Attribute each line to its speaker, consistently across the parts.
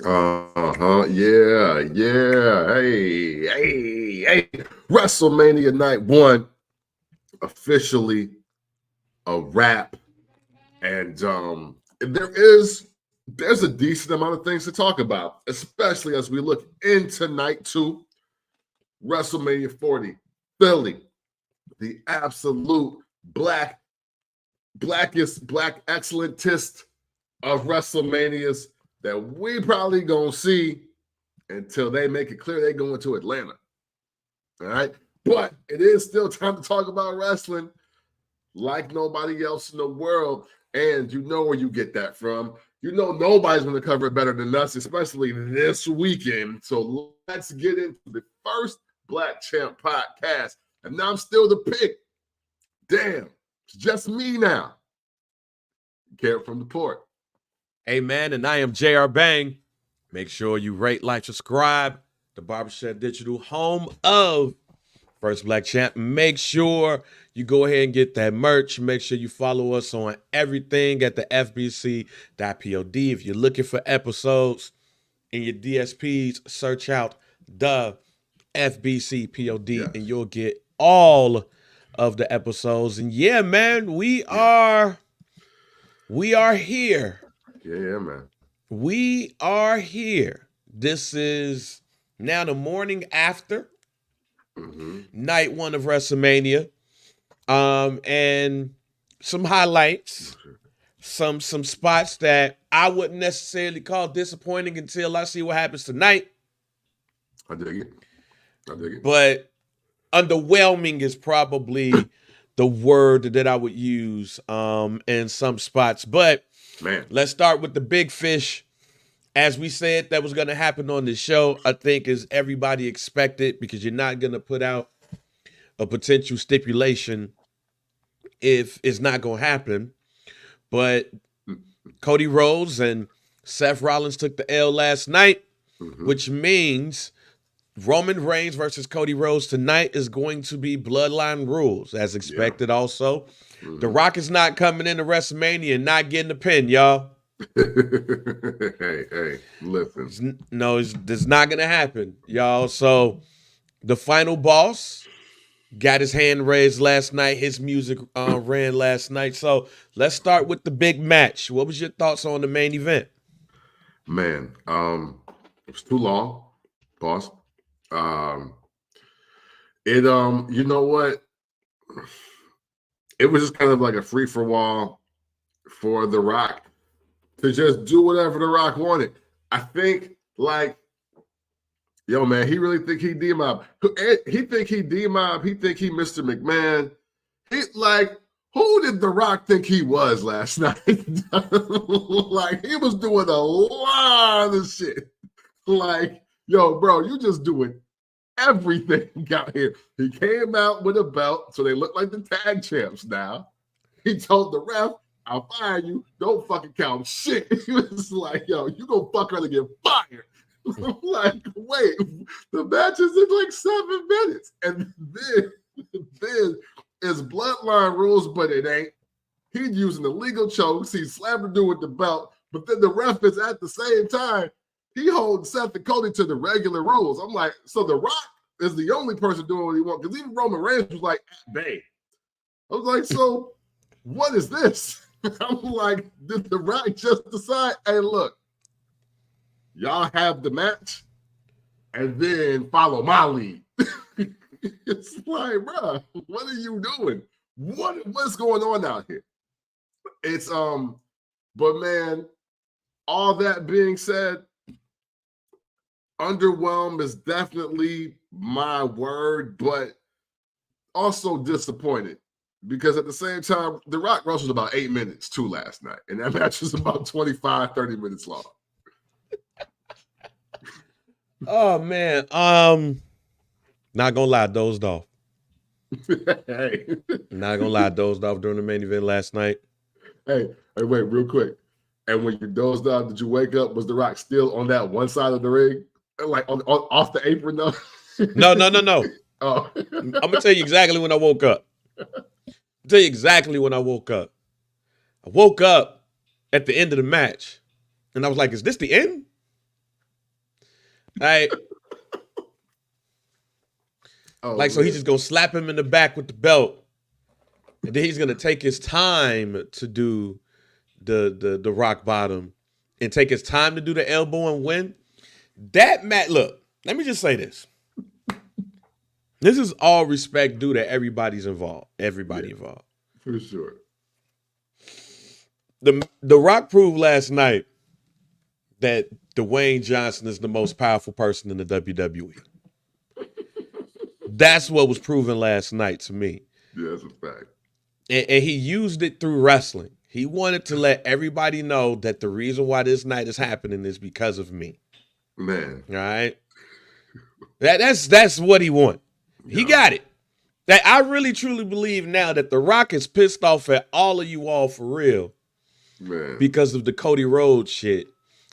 Speaker 1: Yeah, yeah. Hey. WrestleMania Night 1 officially a wrap, and there's a decent amount of things to talk about, especially as we look into night 2, WrestleMania 40, Philly, the absolute black excellentist of WrestleManias that we probably gonna see until they make it clear they going to Atlanta. All right. But it is still time to talk about wrestling like nobody else in the world. And you know where you get that from. You know nobody's going to cover it better than us, especially this weekend. So let's get into the first Black Champ podcast. And now I'm still the pick. Damn, it's just me now. Care from the port.
Speaker 2: Hey, man, and I am JR Bang. Make sure you rate, like, subscribe. The Barbershop Digital, home of First Black Champ. Make sure you go ahead and get that merch. Make sure you follow us on everything at the FBC.pod. If you're looking for episodes in your DSPs, search out the FBC.pod and you'll get all of the episodes. And yeah, man, we are here.
Speaker 1: Yeah, man.
Speaker 2: We are here. This is now the morning after night 1 of WrestleMania. And some highlights, some spots that I wouldn't necessarily call disappointing until I see what happens tonight.
Speaker 1: I dig it.
Speaker 2: But underwhelming is probably the word that I would use in some spots. But
Speaker 1: man,
Speaker 2: let's start with the big fish. As we said, that was going to happen on this show, I think, as everybody expected, because you're not going to put out a potential stipulation if it's not going to happen. But Cody Rhodes and Seth Rollins took the L last night, which means Roman Reigns versus Cody Rhodes tonight is going to be Bloodline Rules, as expected also. The Rock is not coming into WrestleMania and not getting the pin, y'all.
Speaker 1: hey, listen.
Speaker 2: No, it's not going to happen, y'all. So the final boss got his hand raised last night. His music ran last night. So let's start with the big match. What was your thoughts on the main event?
Speaker 1: Man, it was too long. Pause. You know what? It was just kind of like a free for all for The Rock to just do whatever The Rock wanted. I think, like, yo, man, he really think he D-Mob. He think he D-Mob. He think he Mr. McMahon. Who did The Rock think he was last night? Like, he was doing a lot of shit. Like, yo, bro, you just doing everything out here. He came out with a belt, so they look like the tag champs now. He told the ref, I'll fire you. Don't fucking count shit. He was like, yo, you gonna fuck around and get fired. I'm like, wait, the match is in like 7 minutes. And then it's Bloodline Rules, but it ain't. He's using the legal chokes. He's slapping the dude with the belt, but then the ref is at the same time. He holds Seth and Cody to the regular rules. I'm like, so The Rock is the only person doing what he wants, because even Roman Reigns was like, at bay. I was like, so what is this? I'm like, did The Rock just decide, hey, look, y'all have the match and then follow my lead? It's like, bro, what are you doing? What's going on out here? It's but man, all that being said, underwhelmed is definitely my word, but also disappointed, because at the same time, The Rock wrestled about 8 minutes too last night, and that match was about 25, 30 minutes long.
Speaker 2: Oh, man. Not gonna lie, dozed off.
Speaker 1: Hey.
Speaker 2: Not gonna lie, dozed off during the main event last night.
Speaker 1: Hey, wait, real quick. And when you dozed off, did you wake up? Was The Rock still on that one side of the ring? Like off the apron, though?
Speaker 2: No.
Speaker 1: Oh.
Speaker 2: I'm gonna tell you exactly when I woke up. I woke up at the end of the match, and I was like, "Is this the end?" Right?
Speaker 1: Oh,
Speaker 2: Like, so he's just gonna slap him in the back with the belt, and then he's gonna take his time to do the rock bottom, and take his time to do the elbow and win. That match. Look, let me just say this. This is all respect due to everybody's involved. Everybody involved.
Speaker 1: for sure.
Speaker 2: The Rock proved last night that Dwayne Johnson is the most powerful person in the WWE. That's what was proven last night to me.
Speaker 1: Yeah, that's a fact.
Speaker 2: And he used it through wrestling. He wanted to let everybody know that the reason why this night is happening is because of me.
Speaker 1: Man.
Speaker 2: All right. That's what he wanted. He got it. That I really truly believe now that The Rock is pissed off at all of you all for real.
Speaker 1: Man.
Speaker 2: Because of the Cody Rhodes shit.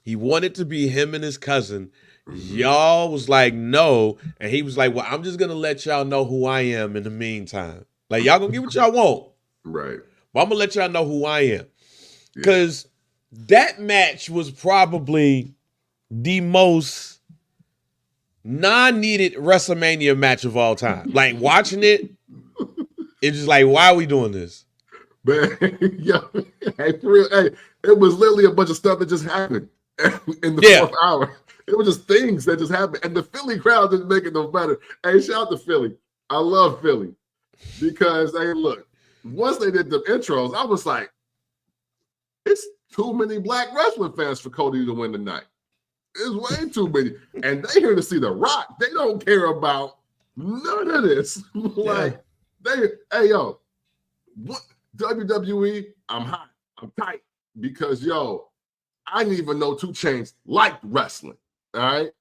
Speaker 2: He wanted to be him and his cousin. Y'all was like, no. And he was like, well, I'm just going to let y'all know who I am in the meantime. Like, y'all going to get what y'all want.
Speaker 1: Right.
Speaker 2: But I'm going to let y'all know who I am. Because that match was probably the most non-needed WrestleMania match of all time. Like, watching it, it's just like, why are we doing this?
Speaker 1: Man, yeah, hey, for real, hey, it was literally a bunch of stuff that just happened in the fourth hour. It was just things that just happened, and the Philly crowd didn't make it no better. Hey, shout out to Philly. I love Philly because, hey, look, once they did the intros, I was like, it's too many black wrestling fans for Cody to win tonight. It's way too many, and they here to see The Rock. They don't care about none of this. Like, hey, yo, what? WWE, I'm hot, I'm tight because I didn't even know 2 Chainz liked wrestling. All right,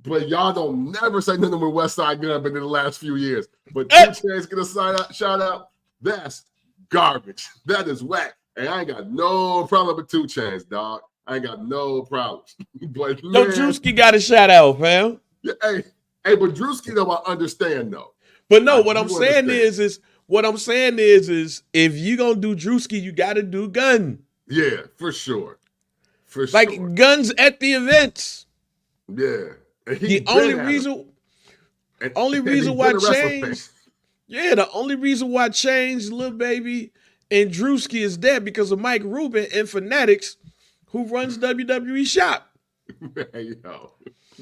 Speaker 1: but y'all don't never say nothing with West Side Gun in the last few years. But 2 Chainz get a shout out. That's garbage. That is whack, and I ain't got no problem with 2 Chainz, dog. I ain't got no problems. But
Speaker 2: no, Drewski got a shout out, fam.
Speaker 1: Yeah, hey, but Drewski though I understand though.
Speaker 2: But no, what I'm saying is if you gonna do Drewski, you gotta do Gunn.
Speaker 1: Yeah, for sure.
Speaker 2: Like Gunn's at the events.
Speaker 1: Yeah.
Speaker 2: The only reason why Chainz. Yeah, the only reason why Chainz, Lil Baby, and Drewski is there because of Mike Rubin and Fanatics, who runs WWE Shop.
Speaker 1: Hey, yo.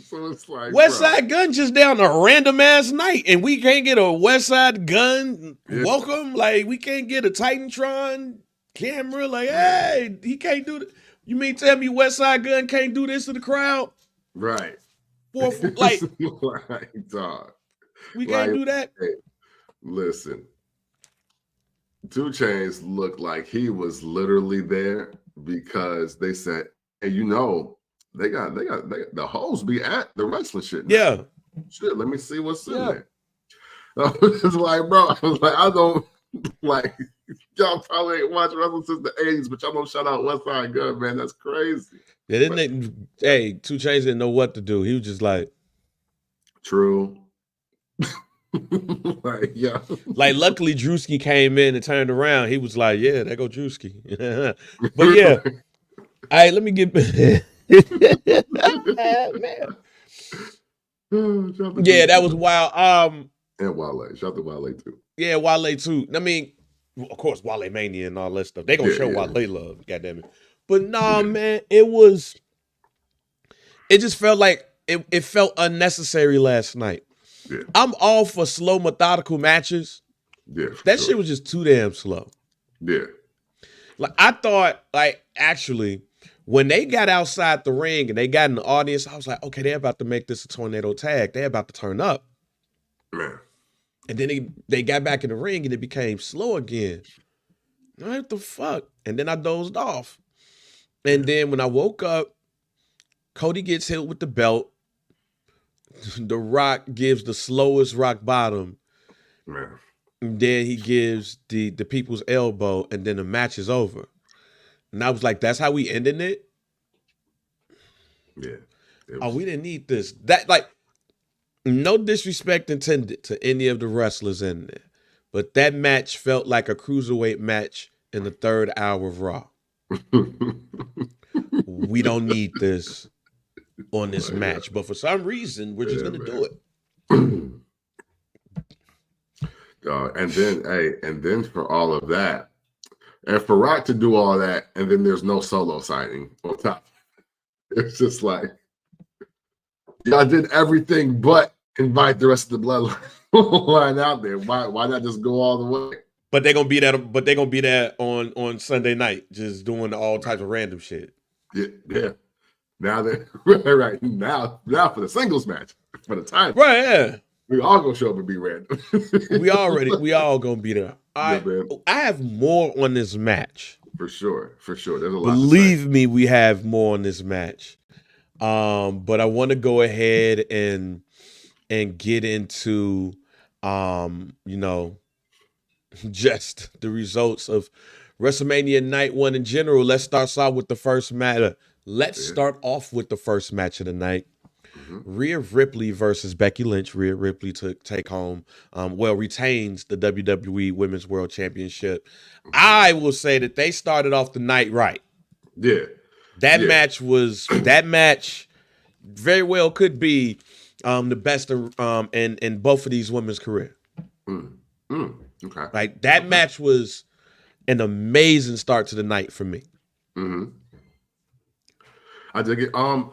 Speaker 1: So it's like
Speaker 2: Westside Gun just down a random ass night, and we can't get a Westside Gun welcome. Like we can't get a Titantron camera. Like, hey, he can't do it. You mean tell me Westside Gun can't do this to the crowd?
Speaker 1: Right.
Speaker 2: Like,
Speaker 1: dog.
Speaker 2: We can't do that.
Speaker 1: Hey, listen, 2 Chainz looked like he was literally there because they said, hey, they got the hoes be at the wrestling shit now.
Speaker 2: Yeah.
Speaker 1: Shit, let me see what's in there. I was like, bro, I don't like y'all probably ain't watched wrestling since the 80s, but y'all don't shout out Westside Gun, man. That's crazy.
Speaker 2: Yeah, 2 Chainz didn't know what to do. He was just like,
Speaker 1: true. Like, yeah.
Speaker 2: Like, luckily Drewski came in and turned around. He was like, yeah, there go Drewski. But yeah. All right, let me get man. Yeah, that was wild.
Speaker 1: And Wale. Shout out to Wale too.
Speaker 2: Yeah, Wale too. I mean, of course, Wale Mania and all that stuff. They gonna show Wale love, goddamn it. But nah, man, it just felt like it felt unnecessary last night.
Speaker 1: Yeah.
Speaker 2: I'm all for slow, methodical matches.
Speaker 1: Yeah.
Speaker 2: That shit was just too damn slow.
Speaker 1: Yeah.
Speaker 2: Like I thought, like actually, when they got outside the ring and they got in the audience, I was like, okay, they're about to make this a tornado tag. They're about to turn up.
Speaker 1: Man.
Speaker 2: And then they got back in the ring and it became slow again. What the fuck? And then I dozed off. And then when I woke up, Cody gets hit with the belt. The Rock gives the slowest rock bottom.
Speaker 1: Man.
Speaker 2: And then he gives the people's elbow, and then the match is over. And I was like, that's how we ending it?
Speaker 1: Yeah.
Speaker 2: We didn't need this. That, like, no disrespect intended to any of the wrestlers in there. But that match felt like a cruiserweight match in the 3rd hour of Raw. We don't need this. on this
Speaker 1: Well,
Speaker 2: match, but for some reason, we're just
Speaker 1: yeah,
Speaker 2: gonna do it.
Speaker 1: man. And then for all of that, and for Rock to do all that, and then there's no solo signing on top. It's just like y'all did everything but invite the rest of the bloodline out there. Why not just go all the way?
Speaker 2: But they're gonna be that. But they're gonna be that on Sunday night, just doing all types of random shit.
Speaker 1: Yeah. Now that right now for the singles match for the time,
Speaker 2: Right? Yeah.
Speaker 1: we all gonna show up and be random.
Speaker 2: We all gonna be there.
Speaker 1: Yeah, man.
Speaker 2: I have more on this match.
Speaker 1: For sure. There's a lot to say.
Speaker 2: Believe me, we have more on this match. But I want to go ahead and get into just the results of WrestleMania Night 1 in general. Let's start off with the first match. Let's start off with the first match of the night. Rhea Ripley versus Becky Lynch. Rhea Ripley to take home, retains the WWE Women's World Championship. I will say that they started off the night right.
Speaker 1: Yeah.
Speaker 2: That match very well could be the best in both of these women's career.
Speaker 1: Okay.
Speaker 2: Like that match was an amazing start to the night for me.
Speaker 1: I dig it. I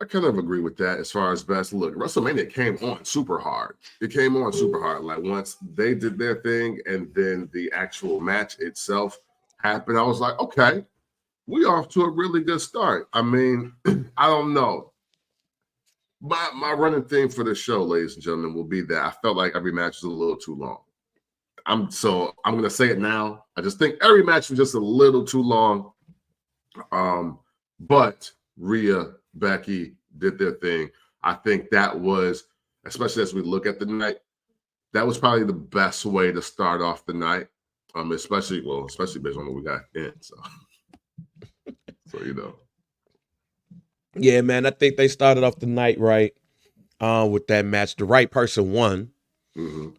Speaker 1: kind of agree with that as far as best. Look, WrestleMania came on super hard. It came on super hard. Like once they did their thing and then the actual match itself happened, I was like, okay, we off to a really good start. I mean, I don't know. My running theme for the show, ladies and gentlemen, will be that I felt like every match was a little too long. I'm gonna say it now. I just think every match was just a little too long. But Rhea, Becky did their thing. I think that was, especially as we look at the night, that was probably the best way to start off the night. Especially based on what we got in. So
Speaker 2: Yeah, man. I think they started off the night right with that match. The right person won.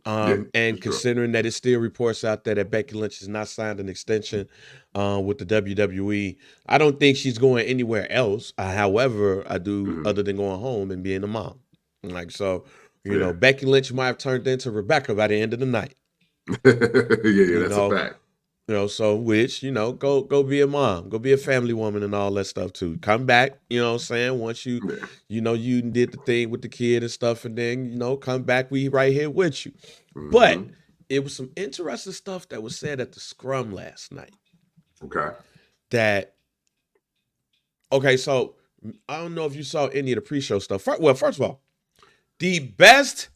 Speaker 2: And considering that it still reports out there that Becky Lynch has not signed an extension with the WWE, I don't think she's going anywhere else. However, I do, other than going home and being a mom. Like, so, you know, Becky Lynch might have turned into Rebecca by the end of the night.
Speaker 1: That's a fact.
Speaker 2: So which, go be a mom, go be a family woman and all that stuff too. Come back, you know what I'm saying? Once you did the thing with the kid and stuff, and then, come back, we right here with you. But it was some interesting stuff that was said at the scrum last night. So I don't know if you saw any of the pre-show stuff. First of all, the best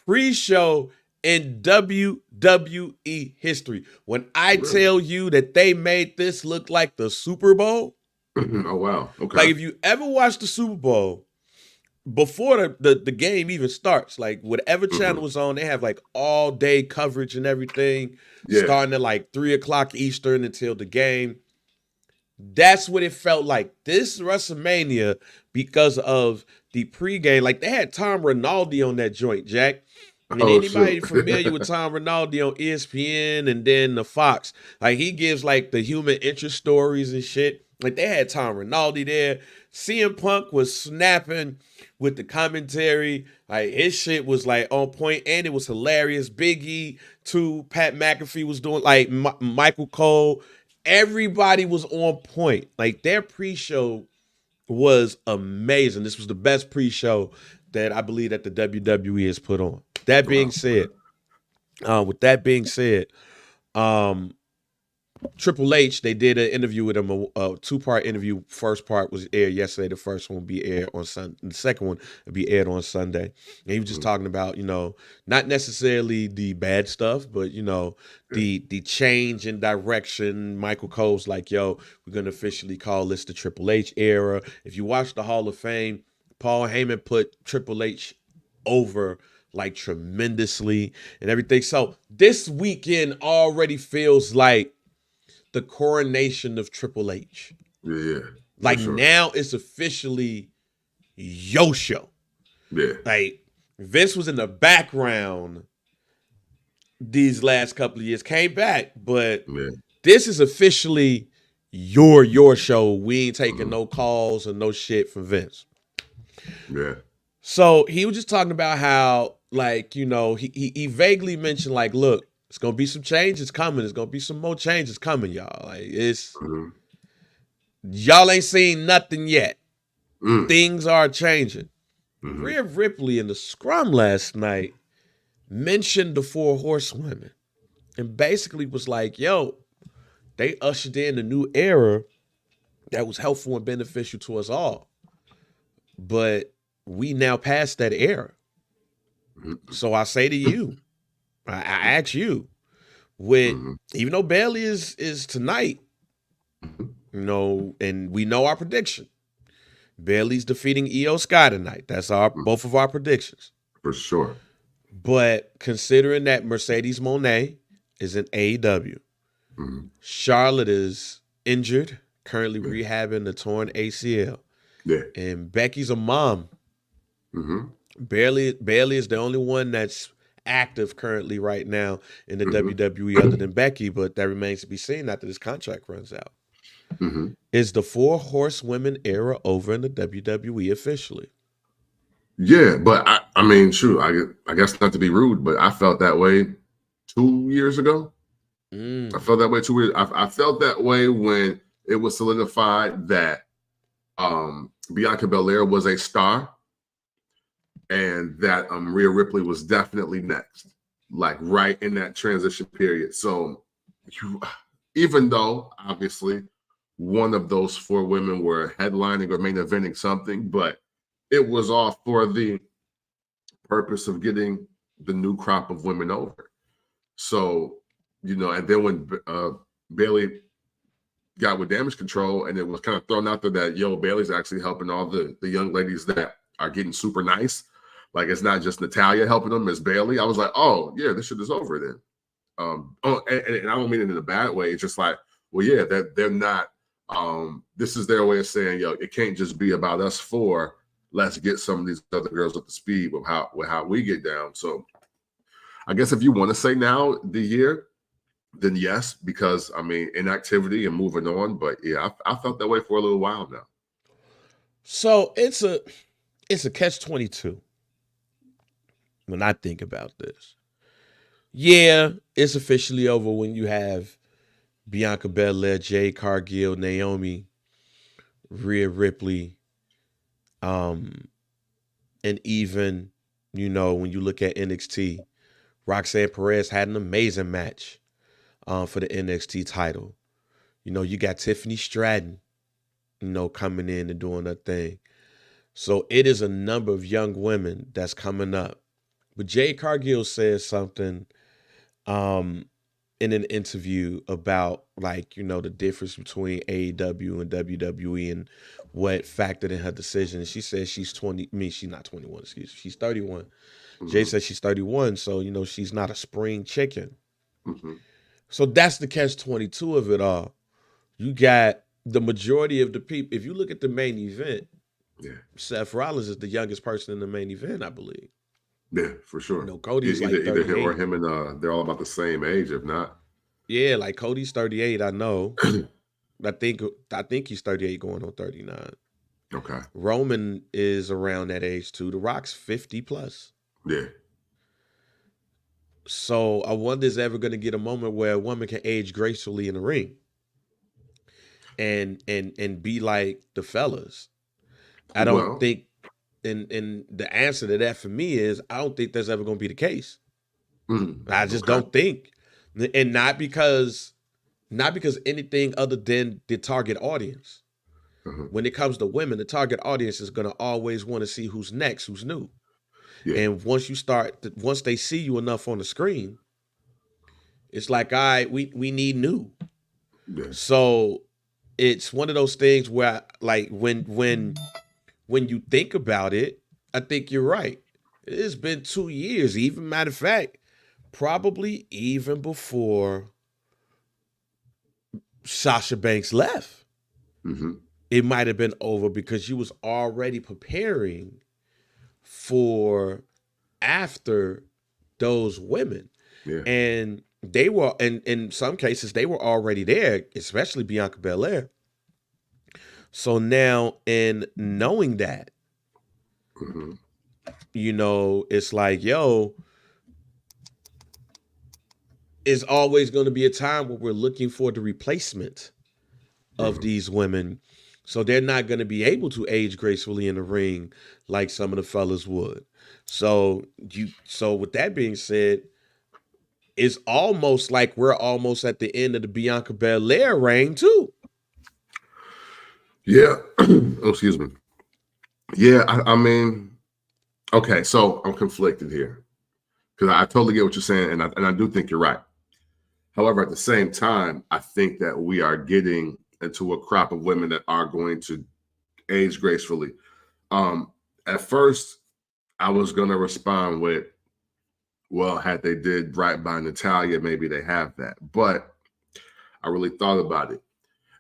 Speaker 2: pre-show in WWE history. When I tell you that they made this look like the Super Bowl.
Speaker 1: Oh, wow. Okay.
Speaker 2: Like if you ever watch the Super Bowl, before the game even starts, like whatever channel was on, they have like all day coverage and everything, starting at like 3:00 Eastern until the game. That's what it felt like. This WrestleMania, because of the pregame, like they had Tom Rinaldi on that joint, Jack. And anybody familiar with Tom Rinaldi on ESPN and then the Fox, like he gives like the human interest stories and shit. Like they had Tom Rinaldi there. CM Punk was snapping with the commentary. Like his shit was like on point and it was hilarious. Big E too. Pat McAfee was doing like Michael Cole. Everybody was on point. Like their pre-show was amazing. This was the best pre-show that I believe that the WWE has put on. That being said, with that being said, Triple H, they did an interview with him, a two-part interview. First part was aired yesterday. The first one will be aired on Sunday. The second one will be aired on Sunday. And he was just talking about, not necessarily the bad stuff, but, the change in direction. Michael Cole's like, we're going to officially call this the Triple H era. If you watch the Hall of Fame, Paul Heyman put Triple H over like tremendously and everything. So this weekend already feels like the coronation of Triple H.
Speaker 1: Yeah.
Speaker 2: Like now it's officially yo show.
Speaker 1: Yeah.
Speaker 2: Like Vince was in the background these last couple of years, came back, but this is officially your show. We ain't taking no calls and no shit from Vince.
Speaker 1: Yeah.
Speaker 2: So he was just talking about how, like, you know, he vaguely mentioned, like, look, it's gonna be some changes coming. There's gonna be some more changes coming, y'all. Like, it's y'all ain't seen nothing yet. Things are changing. Rhea Ripley in the scrum last night mentioned the Four Horsewomen and basically was like, yo, they ushered in a new era that was helpful and beneficial to us all. But we now passed that era. So I say to you, I ask you, with even though Bailey is tonight, you know, and we know our prediction. Bailey's defeating Io Sky tonight. That's both of our predictions.
Speaker 1: For sure.
Speaker 2: But considering that Mercedes Moné is in AEW, Charlotte is injured, currently rehabbing the torn ACL.
Speaker 1: Yeah.
Speaker 2: And Becky's a mom. Bailey is the only one that's active currently right now in the WWE other than Becky, but that remains to be seen after this contract runs out. Is the Four Horsewomen era over in the WWE officially?
Speaker 1: Yeah, but I mean, shoot, I guess not to be rude, but I felt that way 2 years ago. I felt that way 2 years. I felt that way when it was solidified that Bianca Belair was a star, and that Rhea Ripley was definitely next, like right in that transition period. So, even though obviously one of those four women were headlining or main eventing something, but it was all for the purpose of getting the new crop of women over. So, you know, and then when Bailey got with Damage Control, and it was kind of thrown out there that, yo, Bailey's actually helping all the young ladies that are getting super nice. Like, it's not just Natalya helping them, it's Bailey. I was like, oh, yeah, this shit is over then. And I don't mean it in a bad way. It's just like, well, yeah, they're not, this is their way of saying, yo, it can't just be about us four. Let's get some of these other girls up to speed with how we get down. So I guess if you want to say now the year, then yes, because I mean inactivity and moving on. But yeah, I felt that way for a little while now.
Speaker 2: So it's a catch-22 when I think about this. Yeah, it's officially over when you have Bianca Belair, Jade Cargill, Naomi, Rhea Ripley, and even, you know, when you look at NXT, Roxanne Perez had an amazing match for the NXT title. You know, you got Tiffany Stratton, you know, coming in and doing her thing. So it is a number of young women that's coming up. But Jade Cargill says something in an interview about, like, you know, the difference between AEW and WWE and what factored in her decision. She says she's 20. I mean, she's not 21, excuse me. She's 31. Jay says she's 31, so, you know, she's not a spring chicken. So that's the catch-22 of it all. You got the majority of the people. If you look at the main event, Seth Rollins is the youngest person in the main event, I believe.
Speaker 1: Yeah, for sure.
Speaker 2: You know, Cody's
Speaker 1: either
Speaker 2: 38.
Speaker 1: him or him, and they're all about the same age, if not.
Speaker 2: Yeah, like Cody's 38, I know. I think he's 38 going on 39.
Speaker 1: Okay.
Speaker 2: Roman is around that age too. The Rock's 50 plus.
Speaker 1: Yeah.
Speaker 2: So I wonder is ever going to get a moment where a woman can age gracefully in the ring and be like the fellas. I don't think, and the answer to that for me is I don't think that's ever going to be the case. I just don't think, and not because anything other than the target audience. When it comes to women, the target audience is going to always want to see who's next, who's new. Yeah. And once they see you enough on the screen, it's like, all right, we need new. Yeah. So it's one of those things where, like, when you think about it, I think you're right. It's been 2 years. Even, matter of fact, probably even before Sasha Banks left, it might have been over because you was already preparing for after those women. Yeah. And they were, and in some cases, they were already there, especially Bianca Belair. So now, in knowing that,
Speaker 1: Mhm.
Speaker 2: it's like, yo, it's always going to be a time where we're looking for the replacement of
Speaker 1: Mhm.
Speaker 2: these women. So they're not going to be able to age gracefully in the ring like some of the fellas would. So with that being said, it's almost like we're almost at the end of the Bianca Belair reign too.
Speaker 1: Yeah. Oh, excuse me. Yeah, I mean, okay, so I'm conflicted here because I totally get what you're saying, and I do think you're right. However, at the same time, I think that we are getting into a crop of women that are going to age gracefully. At first, I was gonna respond with, "Well, had they did right by Natalia, maybe they have that." But I really thought about it,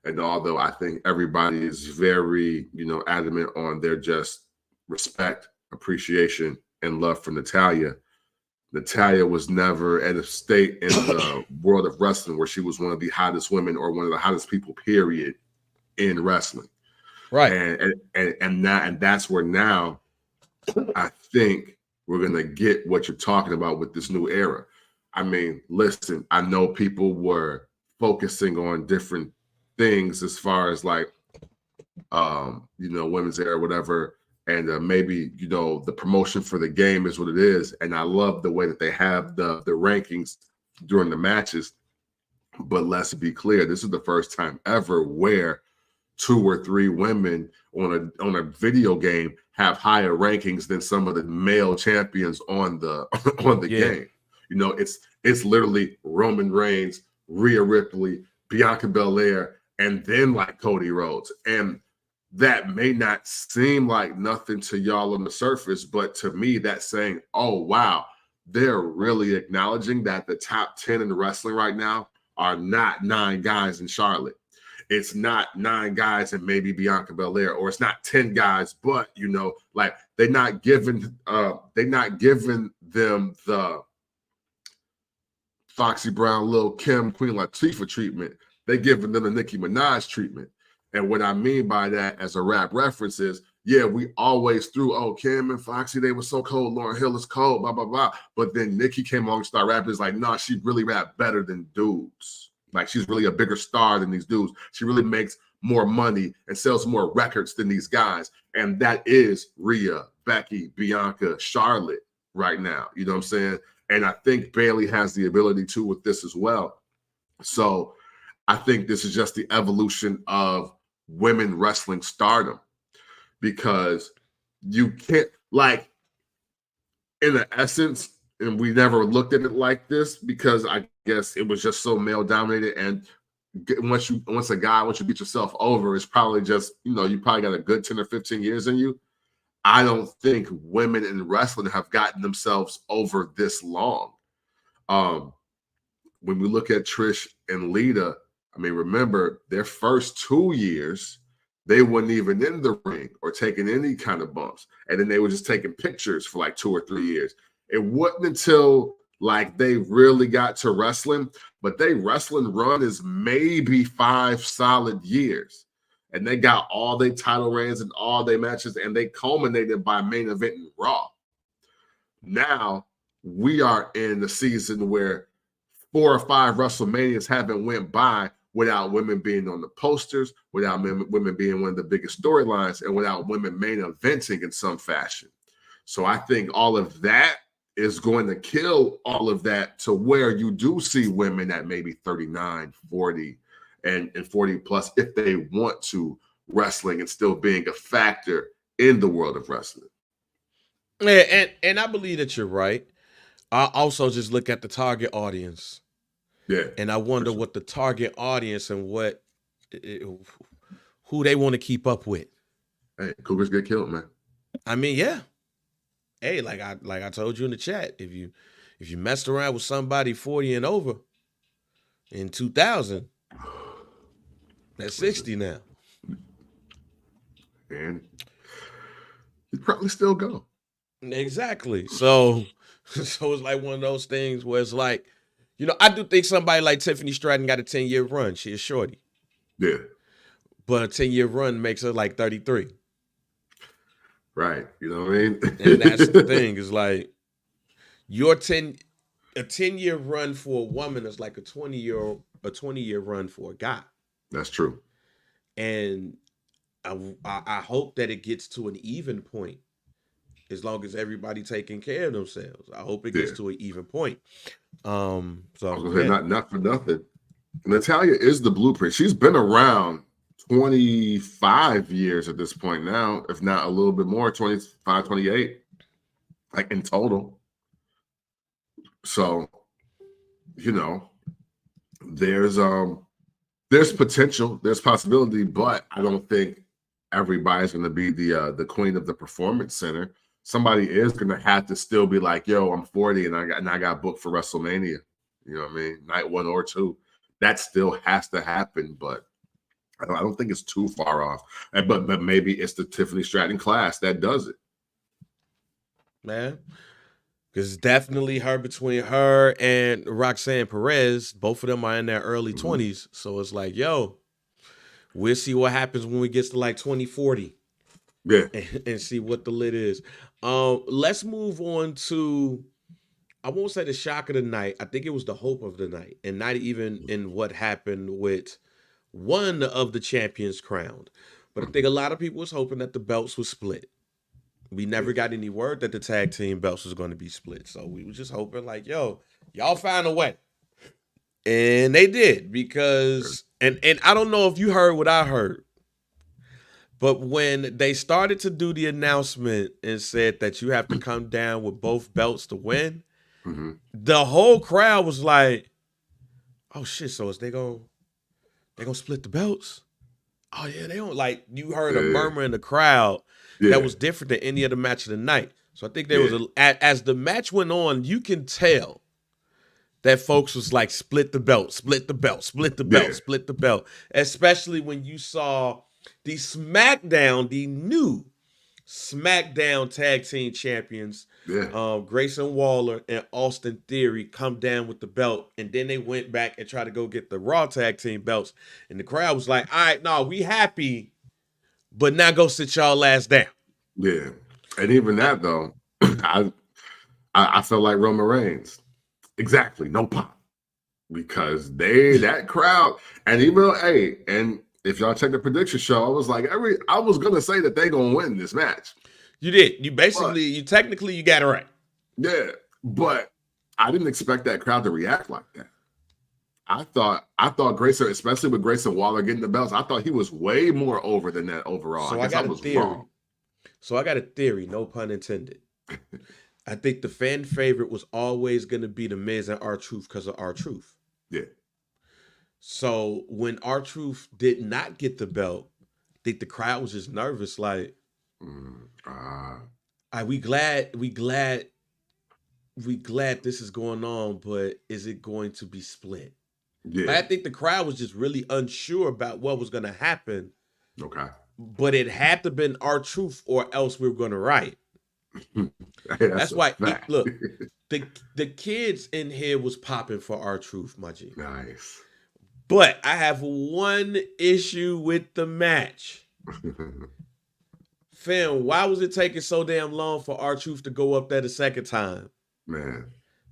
Speaker 1: and although I think everybody is very, adamant on their just respect, appreciation, and love for Natalia, Natalia was never at a state in the world of wrestling where she was one of the hottest women or one of the hottest people, period, in wrestling.
Speaker 2: Right.
Speaker 1: And that's where now I think we're gonna get what you're talking about with this new era. I mean, listen, I know people were focusing on different things as far as like women's era, whatever. And maybe, the promotion for the game is what it is. And I love the way that they have the rankings during the matches. But let's be clear, this is the first time ever where two or three women on a video game have higher rankings than some of the male champions on the on the
Speaker 2: Yeah.
Speaker 1: game. It's literally Roman Reigns, Rhea Ripley, Bianca Belair, and then like Cody Rhodes. And that may not seem like nothing to y'all on the surface, but to me, that's saying, oh, wow, they're really acknowledging that the top 10 in wrestling right now are not 9 guys in Charlotte. It's not 9 guys and maybe Bianca Belair, or it's not 10 guys, but like they're not giving them the Foxy Brown, Lil Kim, Queen Latifah treatment. They're giving them the Nicki Minaj treatment. And what I mean by that as a rap reference is, yeah, we always threw, oh, Kim and Foxy, they were so cold. Lauryn Hill is cold, blah, blah, blah. But then Nicki came along and started rapping. It's like, nah, she really rap better than dudes. Like, she's really a bigger star than these dudes. She really makes more money and sells more records than these guys. And that is Rhea, Becky, Bianca, Charlotte right now. You know what I'm saying? And I think Bayley has the ability to with this as well. So I think this is just the evolution of women wrestling stardom, because you can't, like, in the essence, and we never looked at it like this because I guess it was just so male dominated. And once you beat yourself over, it's probably just, you probably got a good 10 or 15 years in you. I don't think women in wrestling have gotten themselves over this long. When we look at Trish and Lita, I mean, remember their first 2 years, they weren't even in the ring or taking any kind of bumps. And then they were just taking pictures for like 2 or 3 years. It wasn't until like they really got to wrestling, but they wrestling run is maybe 5 solid years. And they got all their title reigns and all their matches, and they culminated by main event in Raw. Now we are in the season where 4 or 5 WrestleManias haven't went by without women being on the posters, without women being one of the biggest storylines, and without women main eventing in some fashion. So I think all of that is going to kill all of that to where you do see women at maybe 39, 40, and 40 plus, if they want to, wrestling and still being a factor in the world of wrestling.
Speaker 2: Yeah, and I believe that you're right. I also just look at the target audience,
Speaker 1: Yeah.
Speaker 2: and I wonder
Speaker 1: sure.
Speaker 2: what the target audience and who they want to keep up with.
Speaker 1: Hey, Cougars get killed, man.
Speaker 2: I mean, yeah. Hey, like I told you in the chat, if you messed around with somebody 40 and over in 2000, that's 60 now.
Speaker 1: And you'd probably still go.
Speaker 2: Exactly. So it's like one of those things where it's like, You know, I do think somebody like Tiffany Stratton got a 10-year run. She is shorty.
Speaker 1: Yeah.
Speaker 2: But a 10-year run makes her like 33.
Speaker 1: Right. You know what I mean?
Speaker 2: And that's the thing, is like a 10-year run for a woman is like a 20-year run for a guy.
Speaker 1: That's true.
Speaker 2: And I hope that it gets to an even point, as long as everybody taking care of themselves. I hope it gets to an even point.
Speaker 1: I was gonna say, not for nothing. Natalya is the blueprint. She's been around 25 years at this point now, if not a little bit more, 25, 28, like in total. So, you know, there's potential, there's possibility, but I don't think everybody's going to be the queen of the performance center. Somebody is going to have to still be like, yo, I'm 40 and I got booked for WrestleMania. You know what I mean? Night 1 or 2. That still has to happen, but I don't think it's too far off. But maybe it's the Tiffany Stratton class that does it.
Speaker 2: Man. Because it's definitely between her and Roxanne Perez. Both of them are in their early 20s. So it's like, yo, we'll see what happens when we get to like 2040.
Speaker 1: Yeah.
Speaker 2: And see what the lit is. Let's move on to, I won't say the shock of the night. I think it was the hope of the night. And not even in what happened with one of the champions crowned. But I think a lot of people was hoping that the belts were split. We never got any word that the tag team belts was going to be split. So we were just hoping like, yo, y'all find a way. And they did, because, and I don't know if you heard what I heard, but when they started to do the announcement and said that you have to come down with both belts to win, the whole crowd was like, oh shit, so is they gonna split the belts? Oh yeah, they don't, like, you heard a murmur in the crowd that was different than any other match of the night. So I think there was as the match went on, you can tell that folks was like, split the belt, split the belt, split the belt, split the belt. Especially when you saw the new SmackDown tag team champions, Grayson Waller and Austin Theory, come down with the belt, and then they went back and tried to go get the Raw tag team belts, and the crowd was like, all right, no, we happy, but now go sit y'all ass down.
Speaker 1: Yeah. And even that though, I felt like Roman Reigns. Exactly, no pop. Because that crowd, and even though, and if y'all check the prediction show, I was like, I was gonna say that they gonna win this match.
Speaker 2: You did. You basically, you technically got it right.
Speaker 1: Yeah, but I didn't expect that crowd to react like that. I thought Grayson, especially with Grayson Waller getting the belts, I thought he was way more over than that overall.
Speaker 2: So I got a theory. No pun intended. I think the fan favorite was always going to be The Miz and R-Truth because of R-Truth.
Speaker 1: Yeah.
Speaker 2: So when R-Truth did not get the belt, I think the crowd was just nervous. Like, we glad this is going on, but is it going to be split?
Speaker 1: Yeah.
Speaker 2: Like, I think the crowd was just really unsure about what was going to happen.
Speaker 1: Okay.
Speaker 2: But it had to have been R-Truth, or else we were going to riot. That's why, look, the kids in here was popping for R-Truth, my G.
Speaker 1: Nice.
Speaker 2: But I have one issue with the match. Fam, why was it taking so damn long for R-Truth to go up there the second time?
Speaker 1: Man.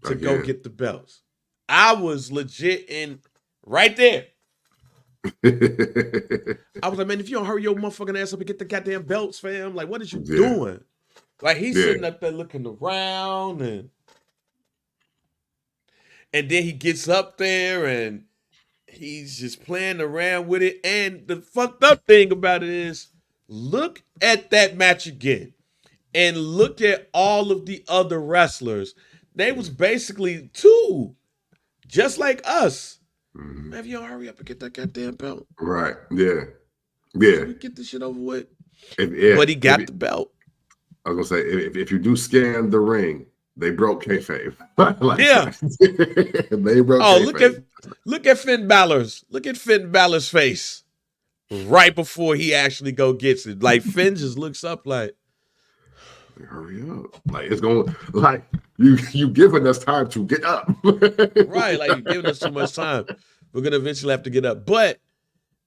Speaker 2: To go get the belts. I was legit in right there. I was like, man, if you don't hurry your motherfucking ass up and get the goddamn belts, fam, like, what is you doing? Like, he's sitting up there looking around, and then he gets up there and he's just playing around with it. And the fucked up thing about it is, look at that match again and look at all of the other wrestlers. They was basically two, just like us. Man, if you don't hurry up and get that goddamn belt.
Speaker 1: Right. Yeah. Yeah.
Speaker 2: So we get this shit over with. But he got the belt.
Speaker 1: I was gonna say, if you do scan the ring, they broke kayfabe. They broke.
Speaker 2: Oh,
Speaker 1: kayfabe.
Speaker 2: look at Finn Balor's face right before he actually gets it. Like, Finn just looks up like,
Speaker 1: Like, hurry up. Like, it's going, like, you giving us time to get up.
Speaker 2: Right, like you're giving us too much time. We're gonna eventually have to get up. But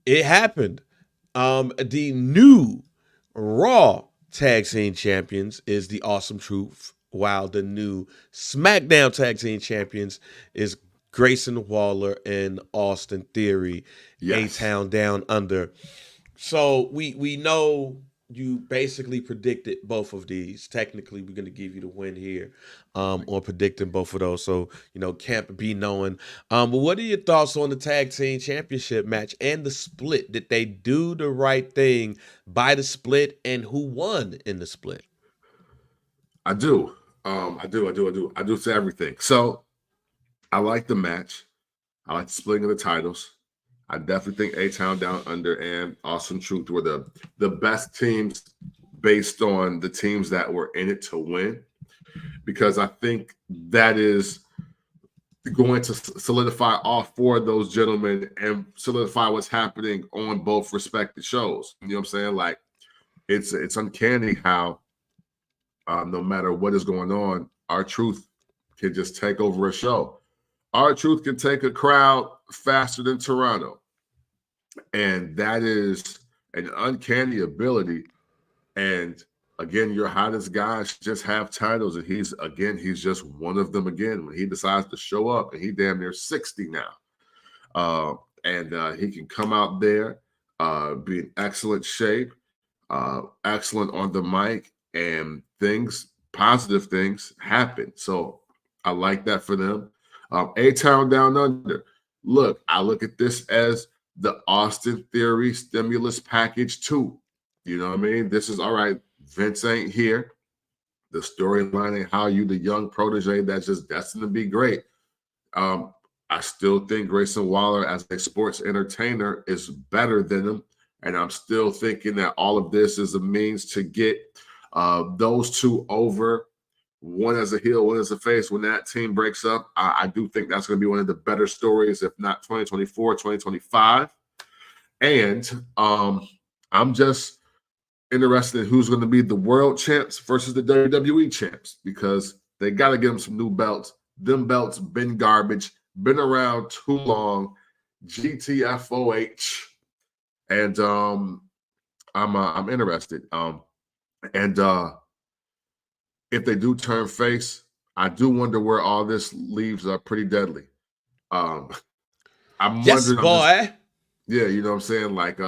Speaker 2: it happened. The new Raw Tag Team Champions is the Awesome Truth, while the new SmackDown Tag Team Champions is Grayson Waller and Austin Theory,
Speaker 1: Yes.
Speaker 2: A-Town Down Under. So we know you basically predicted both of these. Technically, we're gonna give you the win here on predicting both of those. So can't be knowing. But what are your thoughts on the tag team championship match and the split? Did they do the right thing by the split, and who won in the split?
Speaker 1: I do. I do say everything. So I like the match. I like the splitting of the titles. I definitely think A-Town Down Under and Awesome Truth were the best teams based on the teams that were in it to win, because I think that is going to solidify all four of those gentlemen and solidify what's happening on both respective shows. You know what I'm saying? Like, it's uncanny how no matter what is going on, R-Truth can just take over a show. R-Truth can take a crowd faster than Toronto. And that is an uncanny ability. And again, your hottest guys just have titles, and he's just one of them again. When he decides to show up, and he damn near 60 now. And he can come out there, be in excellent shape, excellent on the mic, and positive things happen. So I like that for them. A-Town Down Under. Look, I look at this as the Austin Theory stimulus package too. You know what I mean? This is all right. Vince ain't here. The storyline ain't how you, the young protege that's just destined to be great. I still think Grayson Waller as a sports entertainer is better than him. And I'm still thinking that all of this is a means to get those two over, one as a heel, one as a face. When that team breaks up, I do think that's going to be one of the better stories, if not 2024, 2025. And I'm just interested in who's going to be the world champs versus the WWE champs, because they got to get them some new belts. Them belts been garbage, been around too long. GTFOH. And I'm interested. And if they do turn face, I do wonder where all this leaves Pretty Deadly. I'm
Speaker 2: Yes,
Speaker 1: wondering.
Speaker 2: boy.
Speaker 1: Yeah, you know what I'm saying? Like,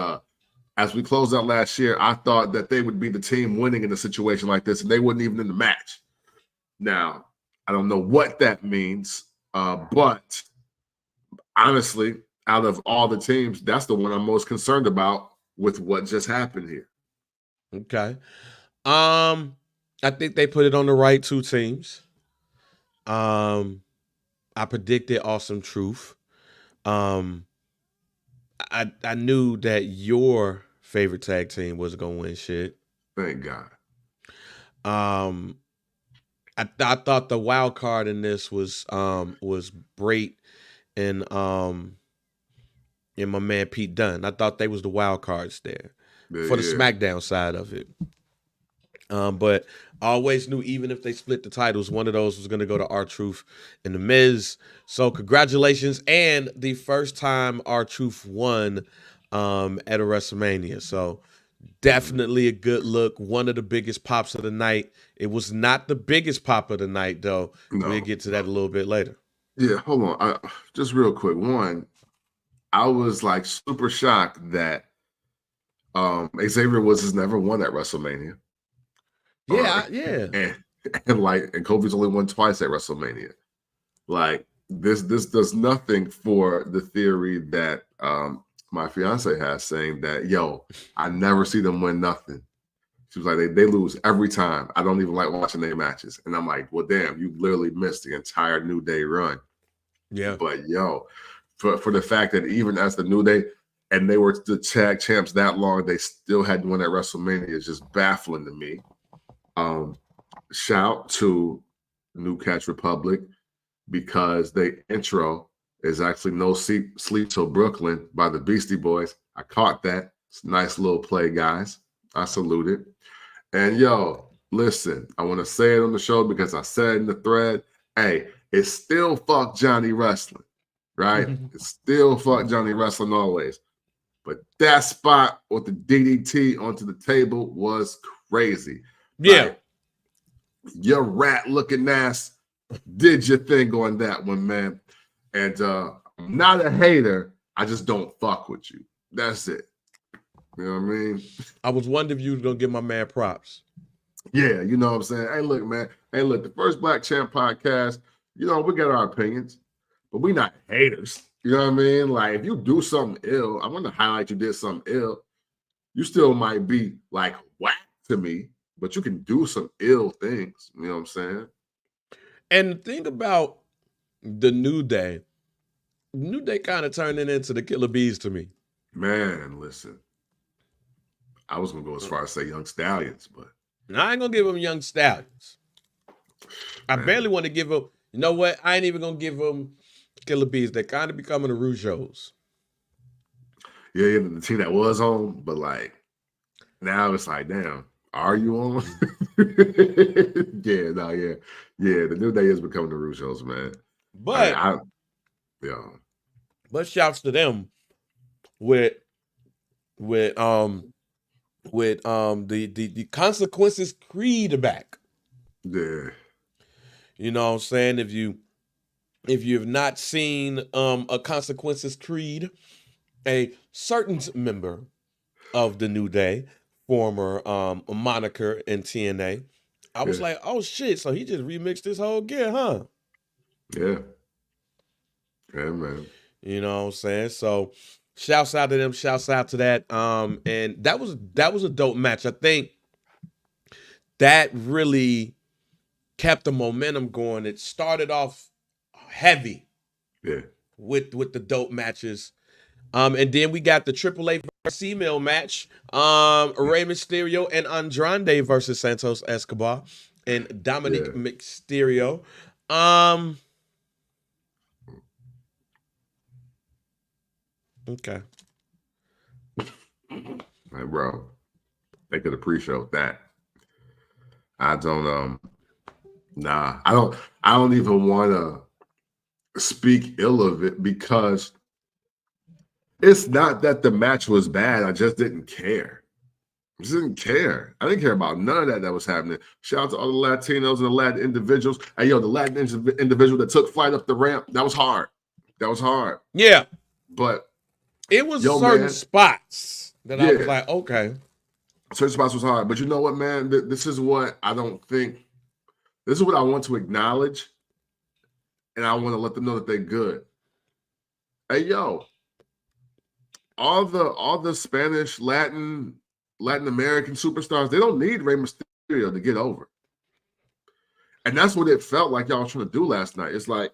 Speaker 1: as we closed out last year, I thought that they would be the team winning in a situation like this, and they wouldn't even in the match. Now, I don't know what that means, but honestly, out of all the teams, that's the one I'm most concerned about with what just happened here.
Speaker 2: Okay. I think they put it on the right two teams. I predicted Awesome Truth. I knew that your favorite tag team was gonna win shit.
Speaker 1: Thank God.
Speaker 2: I thought the wild card in this was Brait and my man Pete Dunne. I thought they was the wild cards there for the SmackDown side of it. But I always knew, even if they split the titles, one of those was going to go to R-Truth and The Miz. So congratulations. And the first time R-Truth won at a WrestleMania. So definitely a good look. One of the biggest pops of the night. It was not the biggest pop of the night, though. No. We'll get to that a little bit later.
Speaker 1: Yeah, hold on. Just real quick. One, I was like super shocked that Xavier Woods has never won at WrestleMania.
Speaker 2: Yeah, yeah.
Speaker 1: And Kofi's only won twice at WrestleMania. Like, this does nothing for the theory that my fiance has, saying that, yo, I never see them win nothing. She was like, they lose every time. I don't even like watching their matches. And I'm like, well, damn, you literally missed the entire New Day run.
Speaker 2: Yeah.
Speaker 1: But yo, for the fact that even as the New Day, and they were the tag champs that long, they still hadn't won at WrestleMania is just baffling to me. Shout to New Catch Republic, because the intro is actually No Sleep Till Brooklyn by the Beastie Boys. I caught that. It's a nice little play, guys. I salute it. And yo, listen, I want to say it on the show because I said it in the thread. Hey, it's still fuck Johnny Wrestling, right? It's still fuck Johnny Wrestling always. But that spot with the DDT onto the table was crazy.
Speaker 2: Yeah.
Speaker 1: Like, your rat looking ass did your thing on that one, man. And I'm not a hater. I just don't fuck with you. That's it. You know what I mean?
Speaker 2: I was wondering if you was going to give my man props.
Speaker 1: Yeah, you know what I'm saying? Hey, look, man. Hey, look, the First Black Champ podcast, you know, we got our opinions, but we not haters. You know what I mean? Like, if you do something ill, I want to highlight you did something ill. You still might be like whack to me, but you can do some ill things. You know what I'm saying?
Speaker 2: And the thing about the New Day kind of turned it into the Killer Bees to me.
Speaker 1: Man, listen. I was going to go as far as say Young Stallions, but.
Speaker 2: I ain't going to give them Young Stallions. I barely want to give them, you know what? I ain't even going to give them Killer Bees. They're kind of becoming the Rougeos.
Speaker 1: Yeah, the team that was on, but like, now it's like, damn, are you on? Yeah, the New Day is becoming the Rougeos, man.
Speaker 2: But but shouts to them with the Consequences Creed back.
Speaker 1: Yeah.
Speaker 2: You know what I'm saying? If you've not seen a Consequences Creed, a certain member of the New Day, former moniker in TNA, I was like, oh shit, so he just remixed this whole gear, huh?
Speaker 1: Yeah. Yeah, man.
Speaker 2: You know what I'm saying? So shouts out to them, shouts out to that. And that was a dope match. I think that really kept the momentum going. It started off heavy.
Speaker 1: Yeah.
Speaker 2: With the dope matches. And then we got the AAA versus female match. Rey Mysterio and Andrade versus Santos Escobar and Dominic Mysterio. Okay.
Speaker 1: Like, bro, they could have pre-showed that. I don't I don't even want to speak ill of it because it's not that the match was bad. I just didn't care. I just didn't care. I didn't care about none of that was happening. Shout out to all the Latinos and the Latin individuals. Hey, yo, the Latin individual that took flight up the ramp, that was hard. That was hard.
Speaker 2: Yeah.
Speaker 1: But
Speaker 2: it was certain spots that I was like, okay.
Speaker 1: Certain spots was hard. But you know what, man? This is what I don't think. This is what I want to acknowledge. And I want to let them know that they're good. Hey, yo. All the Spanish, Latin American superstars, they don't need Rey Mysterio to get over. And that's what it felt like y'all were trying to do last night. It's like,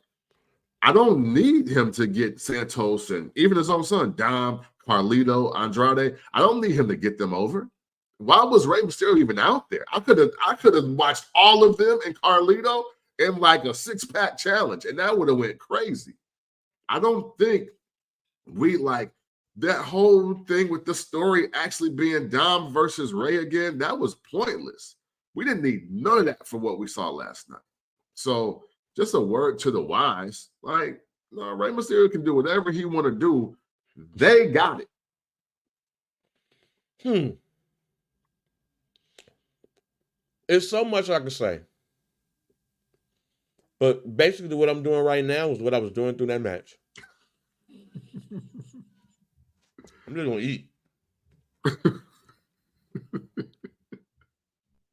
Speaker 1: I don't need him to get Santos and even his own son, Dom, Carlito, Andrade. I don't need him to get them over. Why was Rey Mysterio even out there? I could have watched all of them and Carlito in like a 6-pack challenge, and that would have went crazy. I don't think we like that whole thing with the story actually being Dom versus Rey again. That was pointless. We didn't need none of that for what we saw last night. So just a word to the wise, like, no, Rey Mysterio can do whatever he want to do. They got
Speaker 2: it. There's so much I can say. But basically what I'm doing right now is what I was doing through that match. I'm just going to eat.